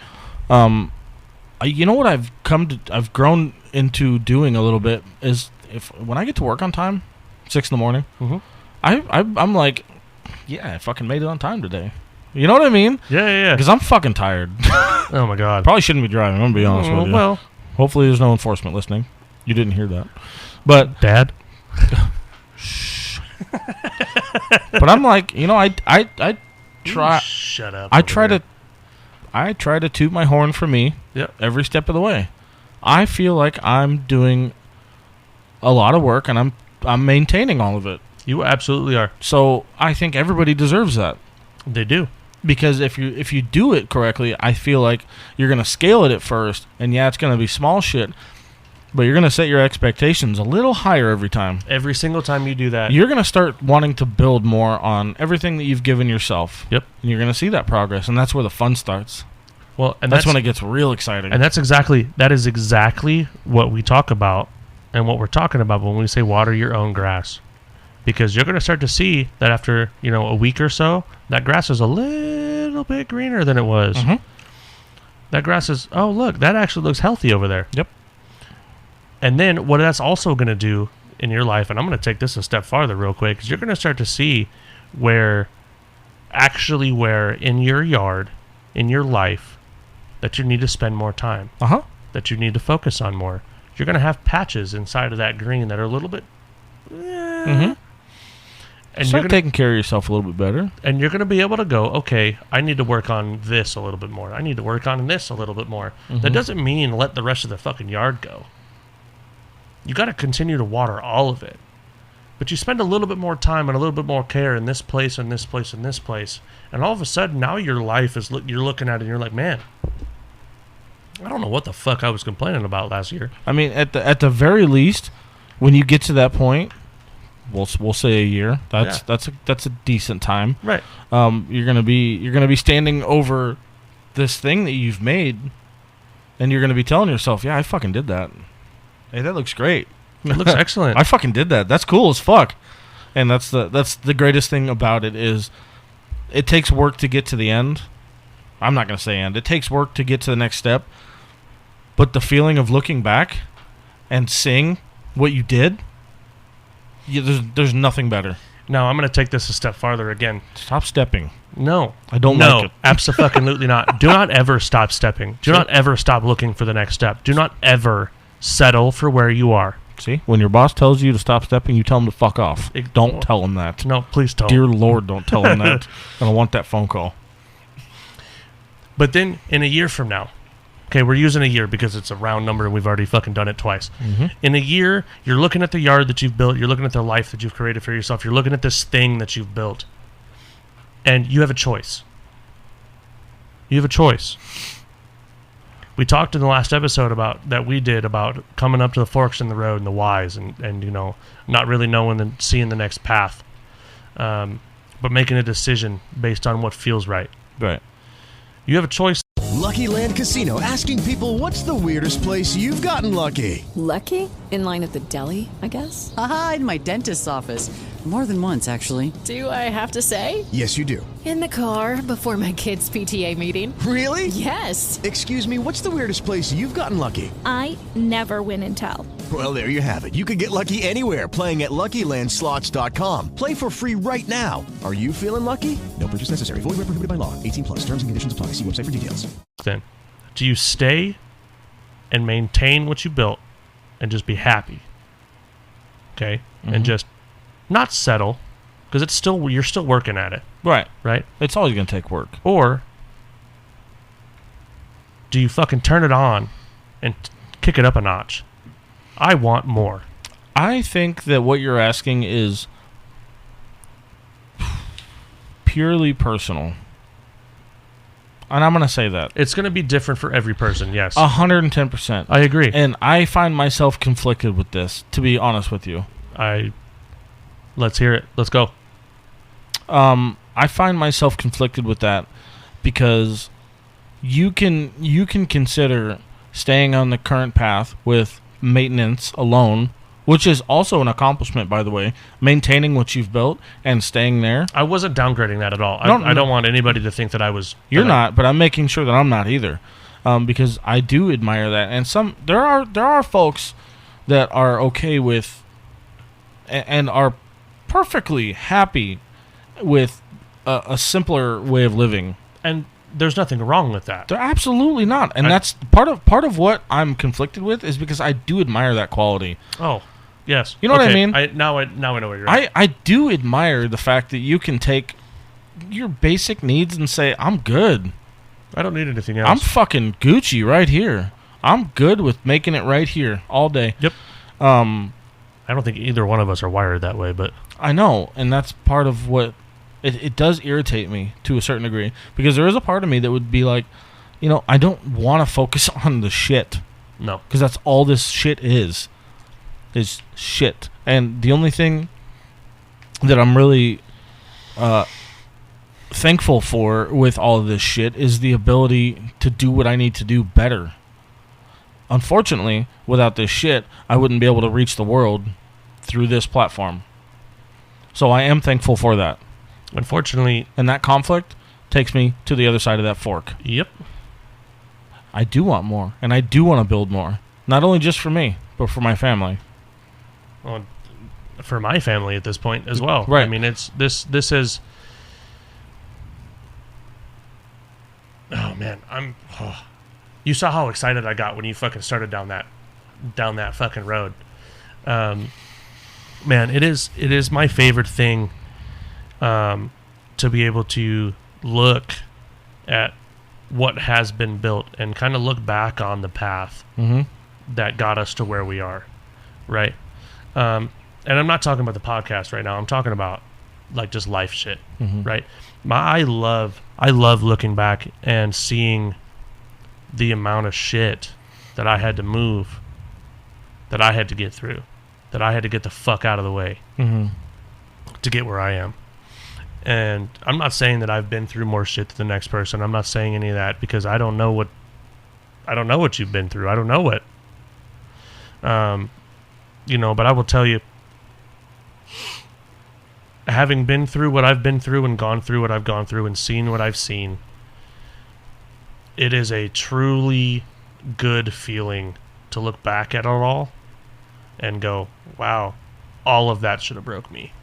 E: you know what I've grown into doing a little bit is when I get to work on time, 6 a.m, I'm like, yeah, I fucking made it on time today. You know what I mean?
D: Yeah.
E: Because I'm fucking tired.
D: Oh my God.
E: Probably shouldn't be driving. I'm gonna be honest with you.
D: Well.
E: Hopefully there's no enforcement listening. You didn't hear that. But
D: Dad?
E: Shh. But I'm like, I try.
D: Shut up.
E: I try to toot my horn for me.
D: Yep.
E: Every step of the way. I feel like I'm doing a lot of work, and I'm maintaining all of it.
D: You absolutely are.
E: So I think everybody deserves that.
D: They do.
E: Because if you do it correctly, I feel like you're going to scale it at first, and yeah, it's going to be small shit, but you're going to set your expectations a little higher every time.
D: Every single time you do that.
E: You're going to start wanting to build more on everything that you've given yourself.
D: Yep.
E: And you're going to see that progress, and that's where the fun starts.
D: Well, and
E: that's when it gets real exciting.
D: And that is exactly what we talk about and what we're talking about when we say water your own grass. Because you're going to start to see that after, a week or so, that grass is a little bit greener than it was.
E: Mm-hmm.
D: That grass is, oh, look, that actually looks healthy over there.
E: Yep.
D: And then what that's also going to do in your life, and I'm going to take this a step farther real quick, is you're going to start to see where in your yard, in your life, that you need to spend more time. That you need to focus on more. You're going to have patches inside of that green that are a little bit...
E: And start taking care of yourself a little bit better.
D: And you're going to be able to go, okay, I need to work on this a little bit more. I need to work on this a little bit more. That doesn't mean let the rest of the fucking yard go. You got to continue to water all of it. But you spend a little bit more time and a little bit more care in this place and this place and this place. And all of a sudden, now your life is, you're looking at it and you're like, man, I don't know what the fuck I was complaining about last year.
E: I mean, at the very least, when you get to that point, we'll say a year. That's a decent time.
D: Right.
E: You're gonna be standing over this thing that you've made, and you're gonna be telling yourself, "Yeah, I fucking did that. Hey, that looks great.
D: It looks excellent.
E: I fucking did that. That's cool as fuck." And that's the greatest thing about it is, it takes work to get to the end. I'm not gonna say end. It takes work to get to the next step, but the feeling of looking back and seeing what you did. Yeah, there's nothing better.
D: Now, I'm going to take this a step farther again.
E: Stop stepping.
D: No.
E: I don't like it.
D: Absolutely not. Do not ever stop stepping. Do not ever stop looking for the next step. Do not ever settle for where you are.
E: See, when your boss tells you to stop stepping, you tell him to fuck off. Don't tell him that.
D: No, please don't.
E: Dear Lord, don't tell him that. I don't want that phone call.
D: But then in a year from now, okay, we're using a year because it's a round number and we've already fucking done it twice.
E: Mm-hmm.
D: In a year, you're looking at the yard that you've built, you're looking at the life that you've created for yourself, you're looking at this thing that you've built, and you have a choice. You have a choice. We talked in the last episode about coming up to the forks in the road and the whys and you know, not really knowing and seeing the next path, but making a decision based on what feels right.
E: Right.
D: You have a choice.
M: Lucky Land Casino, asking people, what's the weirdest place you've gotten lucky?
N: Lucky? In line at the deli, I guess?
O: Aha, in my dentist's office. More than once, actually.
N: Do I have to say?
M: Yes, you do.
N: In the car before my kids' PTA meeting.
M: Really?
N: Yes.
M: Excuse me, what's the weirdest place you've gotten lucky?
P: I never win and tell.
M: Well, there you have it. You can get lucky anywhere, playing at LuckyLandSlots.com. Play for free right now. Are you feeling lucky? No purchase necessary. Void where prohibited by law. 18+. Terms and conditions apply. See website for details.
D: Then, do you stay and maintain what you built and just be happy? Okay?
E: Mm-hmm.
D: And just not settle, because you're still working at it.
E: Right.
D: Right?
E: It's always going to take work.
D: Or do you fucking turn it on and kick it up a notch? I want more.
E: I think that what you're asking is purely personal. And I'm going to say that.
D: It's going to be different for every person, yes.
E: 110%.
D: I agree.
E: And I find myself conflicted with this, to be honest with you.
D: Let's hear it. Let's go.
E: I find myself conflicted with that because you can consider staying on the current path with maintenance alone, which is also an accomplishment, by the way, maintaining what you've built and staying there.
D: I wasn't downgrading that at all.
E: No,
D: I don't want anybody to think that I was...
E: You're not, but I'm making sure that I'm not either, because I do admire that. And there are folks that are okay with and are perfectly happy with a simpler way of living.
D: And there's nothing wrong with that.
E: They're absolutely not. And that's part of what I'm conflicted with is because I do admire that quality.
D: Oh, yes.
E: You know what I mean?
D: Now I know where you're at.
E: I do admire the fact that you can take your basic needs and say, I'm good.
D: I don't need anything else.
E: I'm fucking Gucci right here. I'm good with making it right here all day.
D: Yep. I don't think either one of us are wired that way, but...
E: I know, and that's part of what... It does irritate me to a certain degree, because there is a part of me that would be like, you know, I don't want to focus on the shit.
D: No.
E: Because that's all this shit is shit. And the only thing that I'm really thankful for with all of this shit is the ability to do what I need to do better. Unfortunately, without this shit, I wouldn't be able to reach the world through this platform. So I am thankful for that.
D: Unfortunately...
E: And that conflict takes me to the other side of that fork.
D: Yep.
E: I do want more, and I do want to build more. Not only just for me, but for my family.
D: Well, for my family at this point as well.
E: Right.
D: I mean, it's this is... Oh, man. You saw how excited I got when you fucking started down that fucking road. Man, it is my favorite thing to be able to look at what has been built and kind of look back on the path that got us to where we are, right? And I'm not talking about the podcast right now. I'm talking about like just life shit, right? I love looking back and seeing the amount of shit that I had to move, that I had to get through, that I had to get the fuck out of the way to get where I am. And I'm not saying that I've been through more shit than the next person. I'm not saying any of that because I don't know what you've been through. I don't know what. But I will tell you, having been through what I've been through and gone through what I've gone through and seen what I've seen, it is a truly good feeling to look back at it all and go, wow, all of that should have broke me.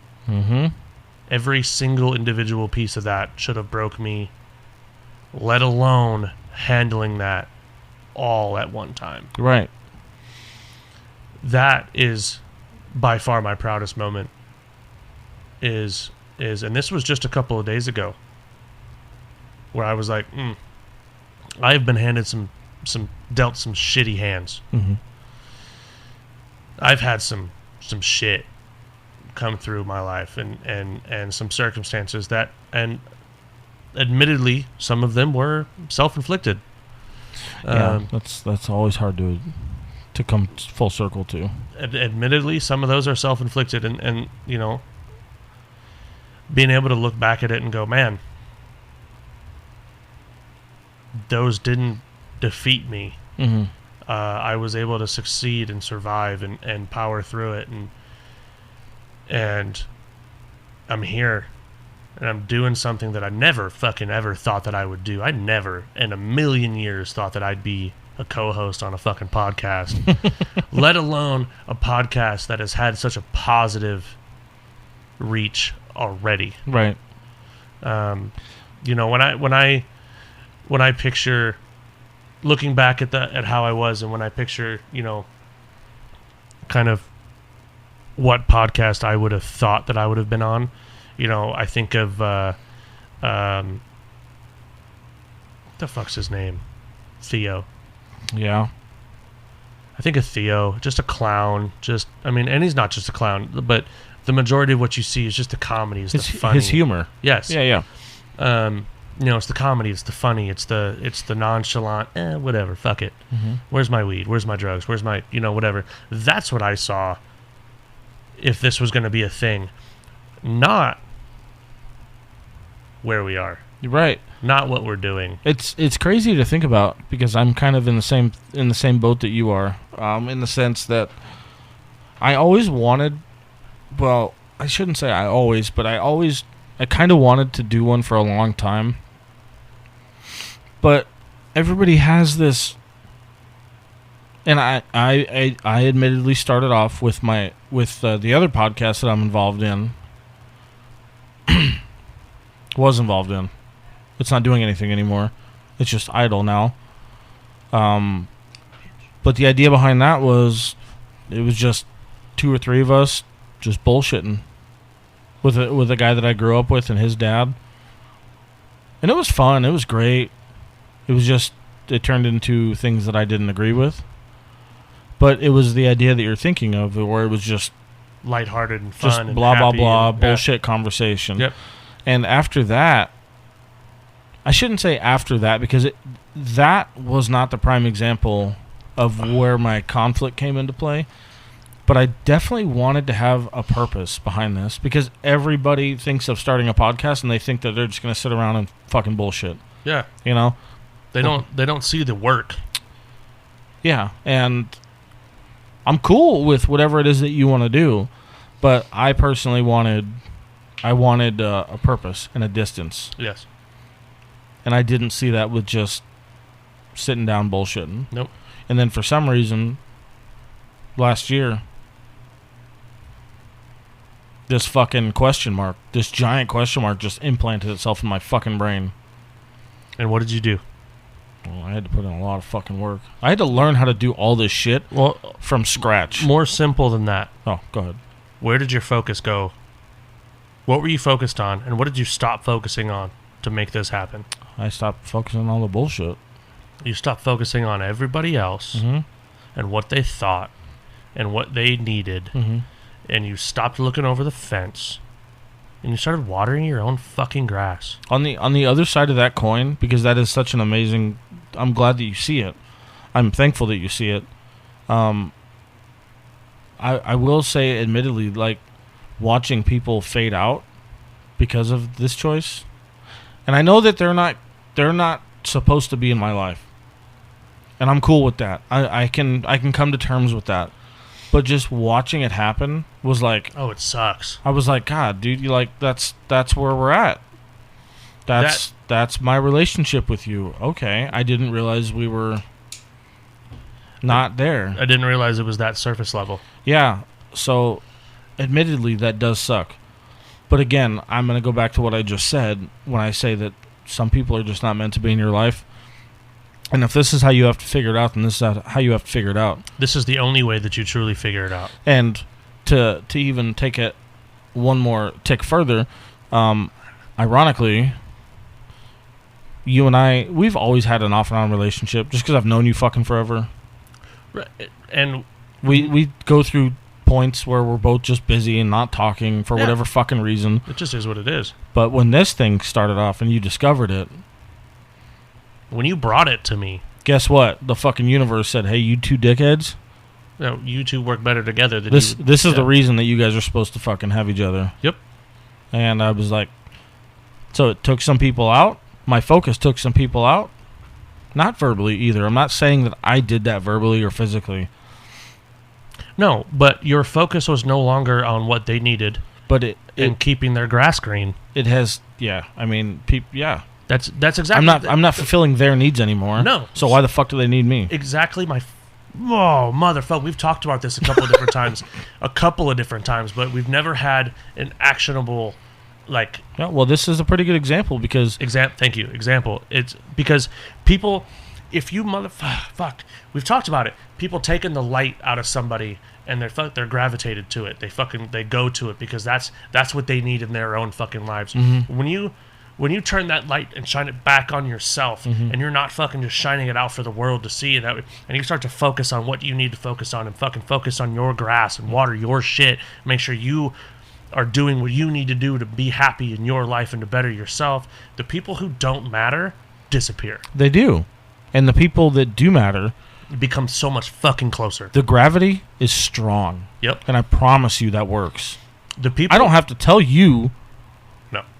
D: Every single individual piece of that should have broke me, let alone handling that all at one time.
E: Right.
D: that is by far my proudest moment. Is and this was just a couple of days ago, where I was like, I've been handed dealt some shitty hands.
E: Mm-hmm.
D: I've had some shit come through my life and some circumstances that, and admittedly, some of them were self-inflicted.
E: Yeah, that's always hard to come full circle to.
D: Admittedly, some of those are self-inflicted, and you know, being able to look back at it and go, man, those didn't defeat me.
E: Mm-hmm.
D: I was able to succeed and survive and power through it, and I'm here, and I'm doing something that I never fucking ever thought that I would do. I never in a million years thought that I'd be a co-host on a fucking podcast, let alone a podcast that has had such a positive reach already.
E: Right.
D: You know, when I picture looking back at how I was, and when I picture, you know, kind of what podcast I would have thought that I would have been on, you know, I think of what the fuck's his name? Theo.
E: Yeah.
D: I think of Theo, just a clown. And he's not just a clown, but the majority of what you see is just the comedy, the funny,
E: his humor.
D: Yes.
E: Yeah.
D: You know, it's the comedy, it's the funny, it's the nonchalant, whatever, fuck it.
E: Mm-hmm.
D: Where's my weed? Where's my drugs? Where's my, you know, whatever. That's what I saw if this was going to be a thing. Not where we are.
E: You're right.
D: Not what we're doing.
E: It's crazy to think about, because I'm kind of in the same boat that you are, in the sense that I always wanted, well, I shouldn't say I always, but I kind of wanted to do one for a long time. But everybody has this, and I admittedly started off with the other podcast that I'm involved in. Was involved in. It's not doing anything anymore. It's just idle now. But the idea behind that was, it was just 2 or 3 of us just bullshitting with a guy that I grew up with and his dad. And it was fun. It was great. It was just, it turned into things that I didn't agree with. But it was the idea that you're thinking of, where it was just
D: lighthearted and
E: just
D: fun,
E: blah,
D: and
E: blah,
D: happy
E: blah,
D: and,
E: bullshit conversation.
D: Yep.
E: And after that, I shouldn't say after that, because that was not the prime example of where my conflict came into play. But I definitely wanted to have a purpose behind this, because everybody thinks of starting a podcast and they think that they're just going to sit around and fucking bullshit.
D: Yeah.
E: You know?
D: They don't see the work.
E: Yeah. And I'm cool with whatever it is that you want to do, but I personally wanted a purpose and a distance.
D: Yes.
E: And I didn't see that with just sitting down bullshitting.
D: Nope.
E: And then for some reason, last year, this fucking question mark, this giant question mark, just implanted itself in my fucking brain.
D: And what did you do?
E: Well, I had to put in a lot of fucking work. I had to learn how to do all this shit from scratch.
D: More simple than that.
E: Oh, go ahead.
D: Where did your focus go? What were you focused on, and what did you stop focusing on to make this happen?
E: I stopped focusing on all the bullshit.
D: You stopped focusing on everybody else and what they thought and what they needed, and you stopped looking over the fence, and you started watering your own fucking grass.
E: On the other side of that coin, because that is such an amazing... I'm glad that you see it. I'm thankful that you see it. I will say, admittedly, like, watching people fade out because of this choice, and I know that they're not supposed to be in my life, and I'm cool with that. I can come to terms with that. But just watching it happen was like,
D: oh, it sucks.
E: I was like, God, dude, you like that's where we're at. That's my relationship with you. Okay, I didn't realize we were not there.
D: I didn't realize it was that surface level.
E: Yeah. So, admittedly, that does suck. But again, I'm going to go back to what I just said when I say that some people are just not meant to be in your life. And if this is how you have to figure it out, then this is how you have to figure it out.
D: This is the only way that you truly figure it out.
E: And to even take it one more tick further, ironically, you and I, we've always had an off and on relationship just because I've known you fucking forever.
D: Right. And
E: we go through points where we're both just busy and not talking for whatever fucking reason.
D: It just is what it is.
E: But when this thing started off and you discovered it,
D: when you brought it to me,
E: guess what? The fucking universe said, "Hey, you two dickheads.
D: No, you two work better together than
E: this."
D: You,
E: this is the reason that you guys are supposed to fucking have each other.
D: Yep.
E: And I was like, so it took some people out. My focus took some people out. Not verbally either. I'm not saying that I did that verbally or physically.
D: No, but your focus was no longer on what they needed,
E: but
D: and keeping their grass green.
E: It has, yeah. I mean, yeah.
D: That's exactly.
E: I'm not fulfilling their needs anymore.
D: No.
E: So why the fuck do they need me?
D: Exactly motherfucker. We've talked about this a couple of different times, but we've never had an actionable, like.
E: Yeah, well, this is a pretty good example because.
D: Thank you. Example. It's because people, if you fuck, we've talked about it. People taking the light out of somebody and they're gravitated to it. They go to it because that's what they need in their own fucking lives.
E: Mm-hmm.
D: When you turn that light and shine it back on yourself, and you're not fucking just shining it out for the world to see, and you start to focus on what you need to focus on and fucking focus on your grass and water your shit, make sure you are doing what you need to do to be happy in your life and to better yourself, the people who don't matter disappear.
E: They do. And the people that do matter
D: become so much fucking closer.
E: The gravity is strong.
D: Yep.
E: And I promise you that works.
D: The people
E: I don't have to tell you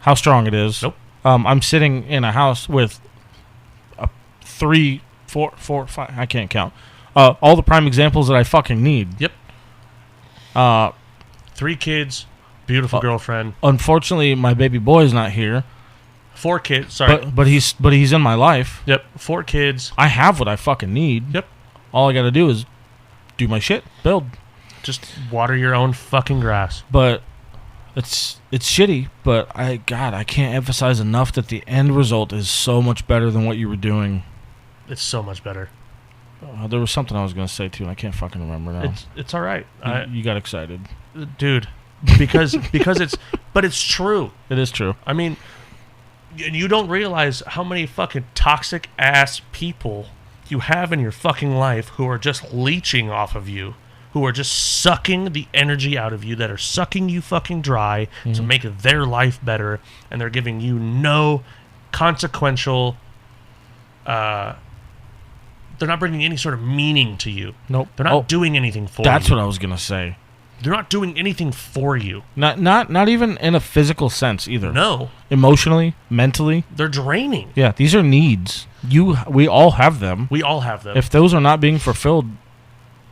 E: how strong it is.
D: Nope.
E: I'm sitting in a house with 3, 4, 5. I can't count. All the prime examples that I fucking need.
D: Yep. 3 kids, beautiful girlfriend.
E: Unfortunately, my baby boy is not here.
D: 4 kids. Sorry,
E: but he's in my life.
D: Yep. 4 kids.
E: I have what I fucking need.
D: Yep.
E: All I got to do is do my shit, build.
D: Just water your own fucking grass.
E: But it's shitty, but I can't emphasize enough that the end result is so much better than what you were doing.
D: It's so much better.
E: There was something I was going to say too, and I can't fucking remember now.
D: It's all right.
E: You got excited,
D: dude, because it's true.
E: It is true.
D: I mean, you don't realize how many fucking toxic ass people you have in your fucking life who are just leeching off of you. Who are just sucking the energy out of you, that are sucking you fucking dry to make their life better, and they're giving you no consequential, they're not bringing any sort of meaning to you.
E: Nope.
D: They're not doing anything for you.
E: That's what I was going to say.
D: They're not doing anything for you.
E: Not even in a physical sense either.
D: No.
E: Emotionally, mentally.
D: They're draining.
E: Yeah, these are needs. We all have them.
D: We all have them.
E: If those are not being fulfilled,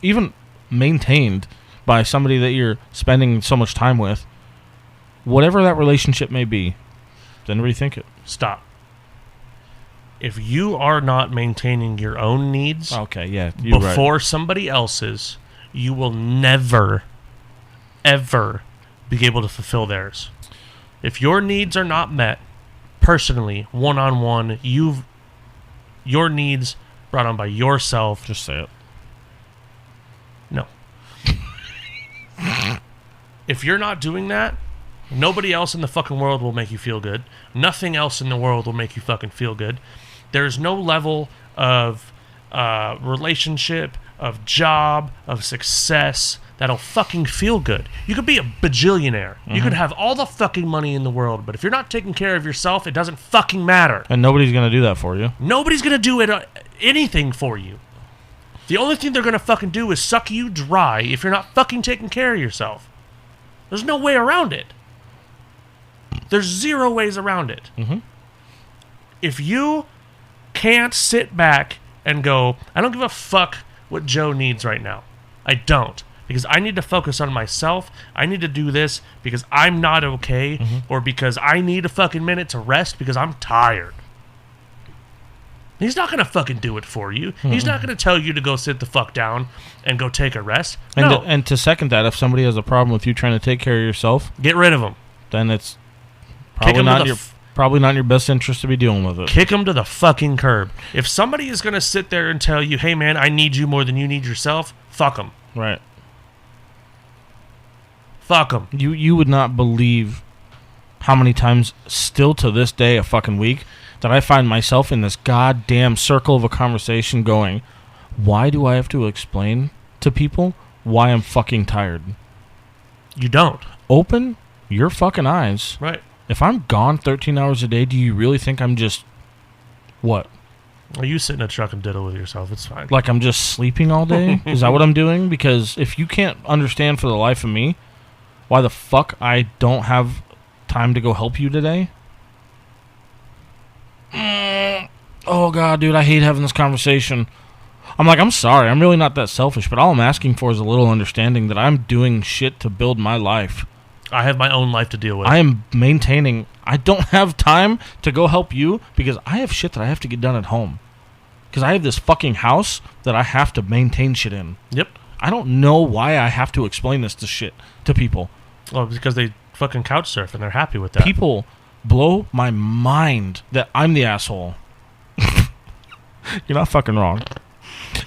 E: even maintained by somebody that you're spending so much time with, whatever that relationship may be, then rethink it.
D: Stop. If you are not maintaining your own needs before somebody else's, you will never, ever be able to fulfill theirs. If your needs are not met, personally, one-on-one, your needs brought on by yourself.
E: Just say it.
D: No. If you're not doing that, nobody else in the fucking world will make you feel good. Nothing else in the world will make you fucking feel good. There's no level of relationship, of job, of success that'll fucking feel good. You could be a bajillionaire. You could have all the fucking money in the world, but if you're not taking care of yourself, it doesn't fucking matter.
E: And nobody's going to do that for you.
D: Nobody's going to do anything for you. The only thing they're going to fucking do is suck you dry if you're not fucking taking care of yourself. There's no way around it. There's 0 ways around it. If you can't sit back and go, I don't give a fuck what Joe needs right now. I don't. Because I need to focus on myself. I need to do this because I'm not okay, or because I need a fucking minute to rest because I'm tired. He's not going to fucking do it for you. He's not going to tell you to go sit the fuck down and go take a rest. No.
E: And to second that, if somebody has a problem with you trying to take care of yourself,
D: get rid of them.
E: Then it's probably not your... probably not in your best interest to be dealing with it.
D: Kick them to the fucking curb. If somebody is going to sit there and tell you, hey, man, I need you more than you need yourself, fuck them.
E: Right.
D: Fuck them.
E: You would not believe how many times, still to this day, a fucking week, that I find myself in this goddamn circle of a conversation going, why do I have to explain to people why I'm fucking tired?
D: You don't.
E: Open your fucking eyes.
D: Right.
E: If I'm gone 13 hours a day, do you really think I'm just... what?
D: Are you sit in a truck and diddle with yourself? It's fine.
E: Like I'm just sleeping all day? Is that what I'm doing? Because if you can't understand for the life of me why the fuck I don't have time to go help you today... Oh, God, dude, I hate having this conversation. I'm like, I'm sorry. I'm really not that selfish, but all I'm asking for is a little understanding that I'm doing shit to build my life.
D: I have my own life to deal with.
E: I am maintaining. I don't have time to go help you because I have shit that I have to get done at home. Because I have this fucking house that I have to maintain shit in.
D: Yep.
E: I don't know why I have to explain this to people.
D: Well, because they fucking couch surf and they're happy with that.
E: People blow my mind that I'm the asshole. You're not fucking wrong.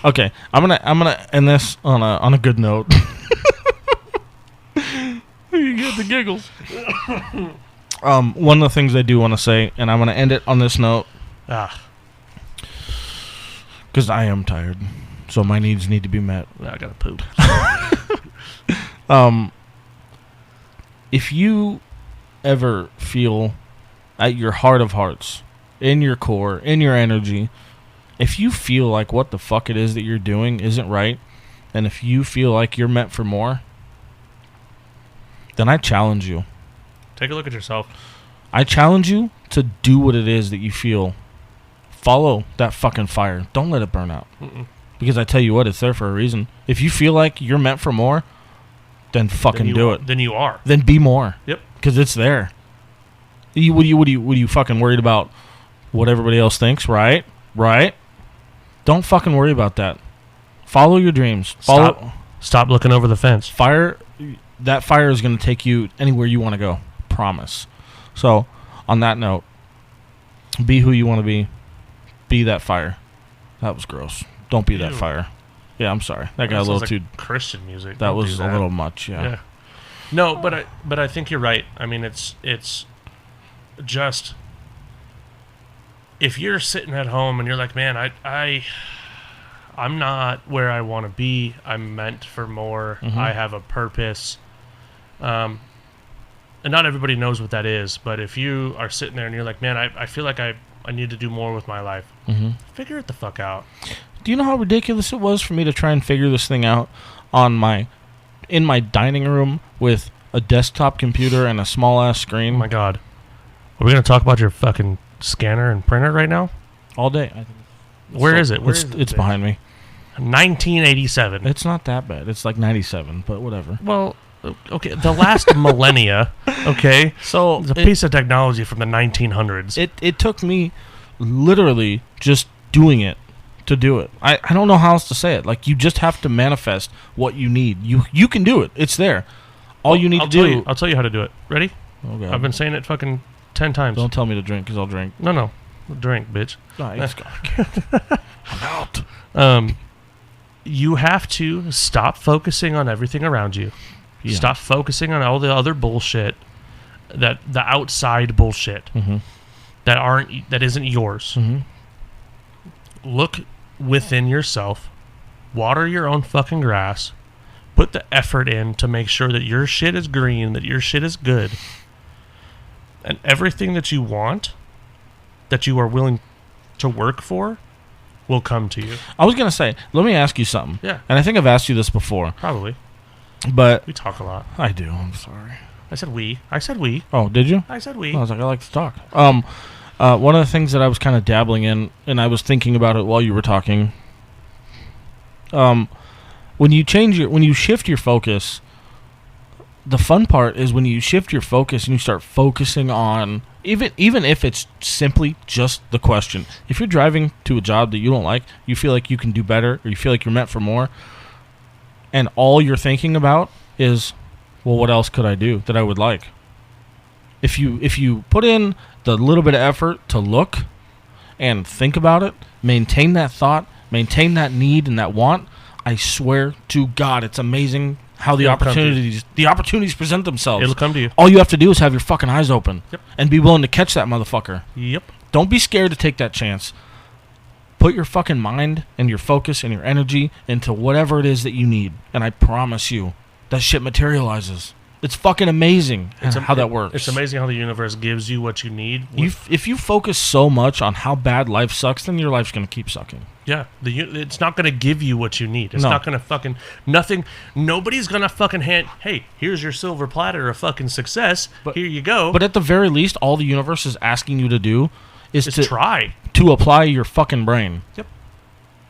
E: Okay, I'm gonna end this on a good note. You get the giggles. One of the things I do want to say, and I'm gonna end it on this note. Because I am tired, so my needs need to be met.
D: I gotta poop.
E: If you ever feel at your heart of hearts, in your core, in your energy, if you feel like what the fuck it is that you're doing isn't right, and if you feel like you're meant for more, then I challenge you.
D: Take a look at yourself.
E: I challenge you to do what it is that you feel. Follow that fucking fire. Don't let it burn out. Because I tell you what, it's there for a reason. If you feel like you're meant for more, then fucking do it.
D: Then you are.
E: Then be more.
D: Yep.
E: Because it's there. What are you fucking worried about what everybody else thinks, right? Right? Don't fucking worry about that. Follow your dreams.
D: Stop looking over the fence.
E: That fire is going to take you anywhere you want to go. Promise. So, on that note, be who you want to be. Be that fire. That was gross. Don't be that fire. Yeah, I'm sorry. That got a little too
D: Christian music.
E: That was a little much. Yeah.
D: No, but I think you're right. I mean, it's just, if you're sitting at home and you're like, man, I'm not where I want to be. I'm meant for more.
E: Mm-hmm.
D: I have a purpose. And not everybody knows what that is, but if you are sitting there and you're like, man, I feel like I need to do more with my life, figure it the fuck out.
E: Do you know how ridiculous it was for me to try and figure this thing out in my dining room with a desktop computer and a small-ass screen?
D: Oh, my God. Are we going to talk about your fucking scanner and printer right now?
E: All day.
D: Where is it?
E: It's behind me.
D: 1987.
E: It's not that bad. It's like 97, but whatever.
D: Well, okay, the last millennia, okay?
E: So
D: it's a piece of technology from the 1900s.
E: It took me literally just doing it to do it. I don't know how else to say it. Like, you just have to manifest what you need. You can do it. It's there. All you need to do...
D: I'll tell you how to do it. Ready?
E: Oh, God.
D: I've been saying it fucking 10 times.
E: Don't tell me to drink, because I'll drink.
D: No. Drink, bitch.
E: I'm out.
D: You have to stop focusing on everything around you.
E: Yeah.
D: Stop focusing on all the other bullshit, the outside bullshit that isn't yours. Look within yourself, water your own fucking grass, put the effort in to make sure that your shit is green, that your shit is good, and everything that you want, that you are willing to work for, will come to you.
E: I was going to say, let me ask you something.
D: Yeah.
E: And I think I've asked you this before.
D: Probably.
E: But
D: we talk a lot.
E: I do. I'm sorry.
D: I said we.
E: Oh, did you?
D: I said we.
E: I was like, I like to talk. One of the things that I was kind of dabbling in, and I was thinking about it while you were talking, when you shift your focus, the fun part is when you shift your focus and you start focusing on, even if it's simply just the question. If you're driving to a job that you don't like, you feel like you can do better, or you feel like you're meant for more, and all you're thinking about is, well, what else could I do that I would like? If you put in the little bit of effort to look and think about it, maintain that thought, maintain that need and that want, I swear to God, it's amazing how the opportunities present themselves.
D: It'll come to you.
E: All you have to do is have your fucking eyes open.
D: Yep.
E: And be willing to catch that motherfucker.
D: Yep.
E: Don't be scared to take that chance. Put your fucking mind and your focus and your energy into whatever it is that you need. And I promise you, that shit materializes. It's fucking amazing how that works.
D: It's amazing how the universe gives you what you need.
E: If you focus so much on how bad life sucks, then your life's going to keep sucking.
D: Yeah, it's not going to give you what you need. It's not going to fucking nothing. Nobody's going to fucking hand. Hey, here's your silver platter of fucking success. But, here you go.
E: But at the very least, all the universe is asking you to do is to
D: try
E: to apply your fucking brain.
D: Yep,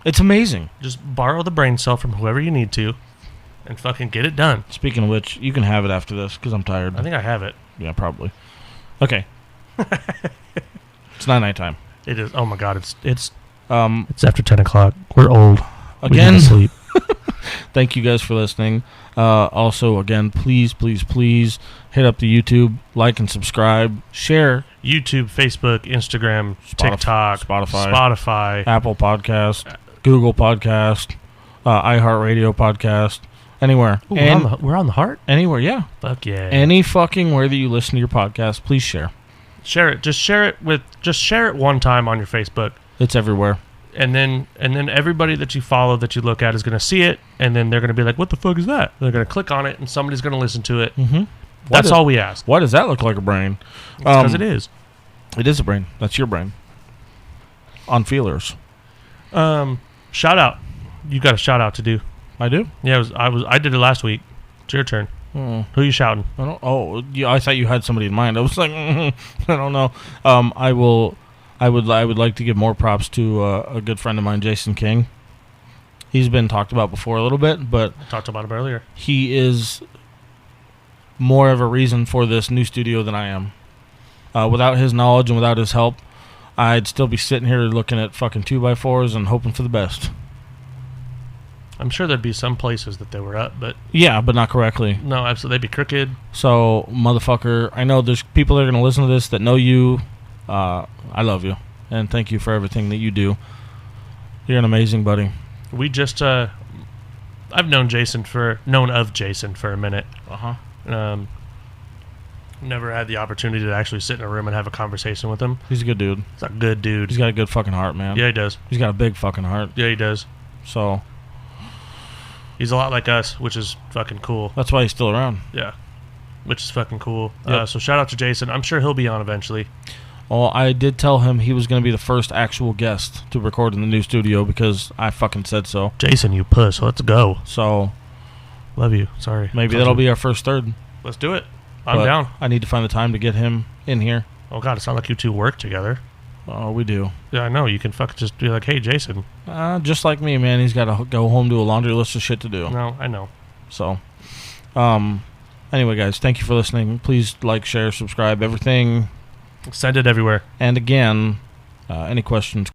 E: it's amazing.
D: Just borrow the brain cell from whoever you need to, and fucking get it done.
E: Speaking of which, you can have it after this because I'm tired.
D: I think I have it.
E: Yeah, probably. Okay. It's not nighttime.
D: It is. Oh my God, it's after 10 o'clock. We're old.
E: Again.
D: We need to sleep.
E: Thank you guys for listening. Also, again, please hit up the YouTube, like and subscribe, share.
D: YouTube, Facebook, Instagram, TikTok, Spotify,
E: Apple Podcast, Google Podcast, iHeartRadio Podcast, anywhere.
D: Ooh, we're on the heart?
E: Anywhere, yeah.
D: Fuck yeah.
E: Any fucking where that you listen to your podcast, please share.
D: Share it. Just share it one time on your Facebook.
E: It's everywhere.
D: And then everybody that you follow, that you look at, is going to see it, and then they're going to be like, what the fuck is that? They're going to click on it, and somebody's going to listen to it.
E: Mm-hmm.
D: That's all we ask.
E: Why does that look like a brain?
D: Because it is.
E: It is a brain. That's your brain. On feelers.
D: Shout out. You got a shout out to do.
E: I do?
D: Yeah, I did it last week. It's your turn. Who are you shouting?
E: I thought you had somebody in mind. I was like, I don't know. I would like to give more props to a good friend of mine, Jason King. He's been talked about before a little bit, but
D: I talked about him earlier.
E: He is more of a reason for this new studio than I am. Without his knowledge and without his help, I'd still be sitting here looking at fucking 2x4s and hoping for the best.
D: I'm sure there'd be some places that they were up, but...
E: Yeah, but not correctly.
D: No, absolutely. They'd be crooked.
E: So, motherfucker, I know there's people that are going to listen to this that know you. I love you. And thank you for everything that you do. You're an amazing buddy.
D: We just... I've known of Jason for a minute.
E: Uh-huh.
D: Never had the opportunity to actually sit in a room and have a conversation with him.
E: He's a good dude.
D: He's a good dude.
E: He's got a good fucking heart, man.
D: Yeah, he does.
E: He's got a big fucking heart.
D: Yeah, he does.
E: So...
D: He's a lot like us, which is fucking cool.
E: That's why he's still around.
D: Yeah. Which is fucking cool.
E: Yep.
D: So shout out to Jason. I'm sure he'll be on eventually.
E: Well, I did tell him he was going to be the first actual guest to record in the new studio because I fucking said so.
D: Jason, you puss. Let's go.
E: So...
D: Love you. Sorry.
E: Maybe that'll be our first third.
D: Let's do it. I'm down.
E: I need to find the time to get him in here.
D: Oh, God. It's not like you two work together.
E: Oh, we do.
D: Yeah, I know. You can fucking just be like, hey, Jason.
E: Just like me, man. He's got to go home to a laundry list of shit to do.
D: No, I know.
E: So, anyway, guys, thank you for listening. Please like, share, subscribe, everything.
D: Send it everywhere.
E: And again, any questions,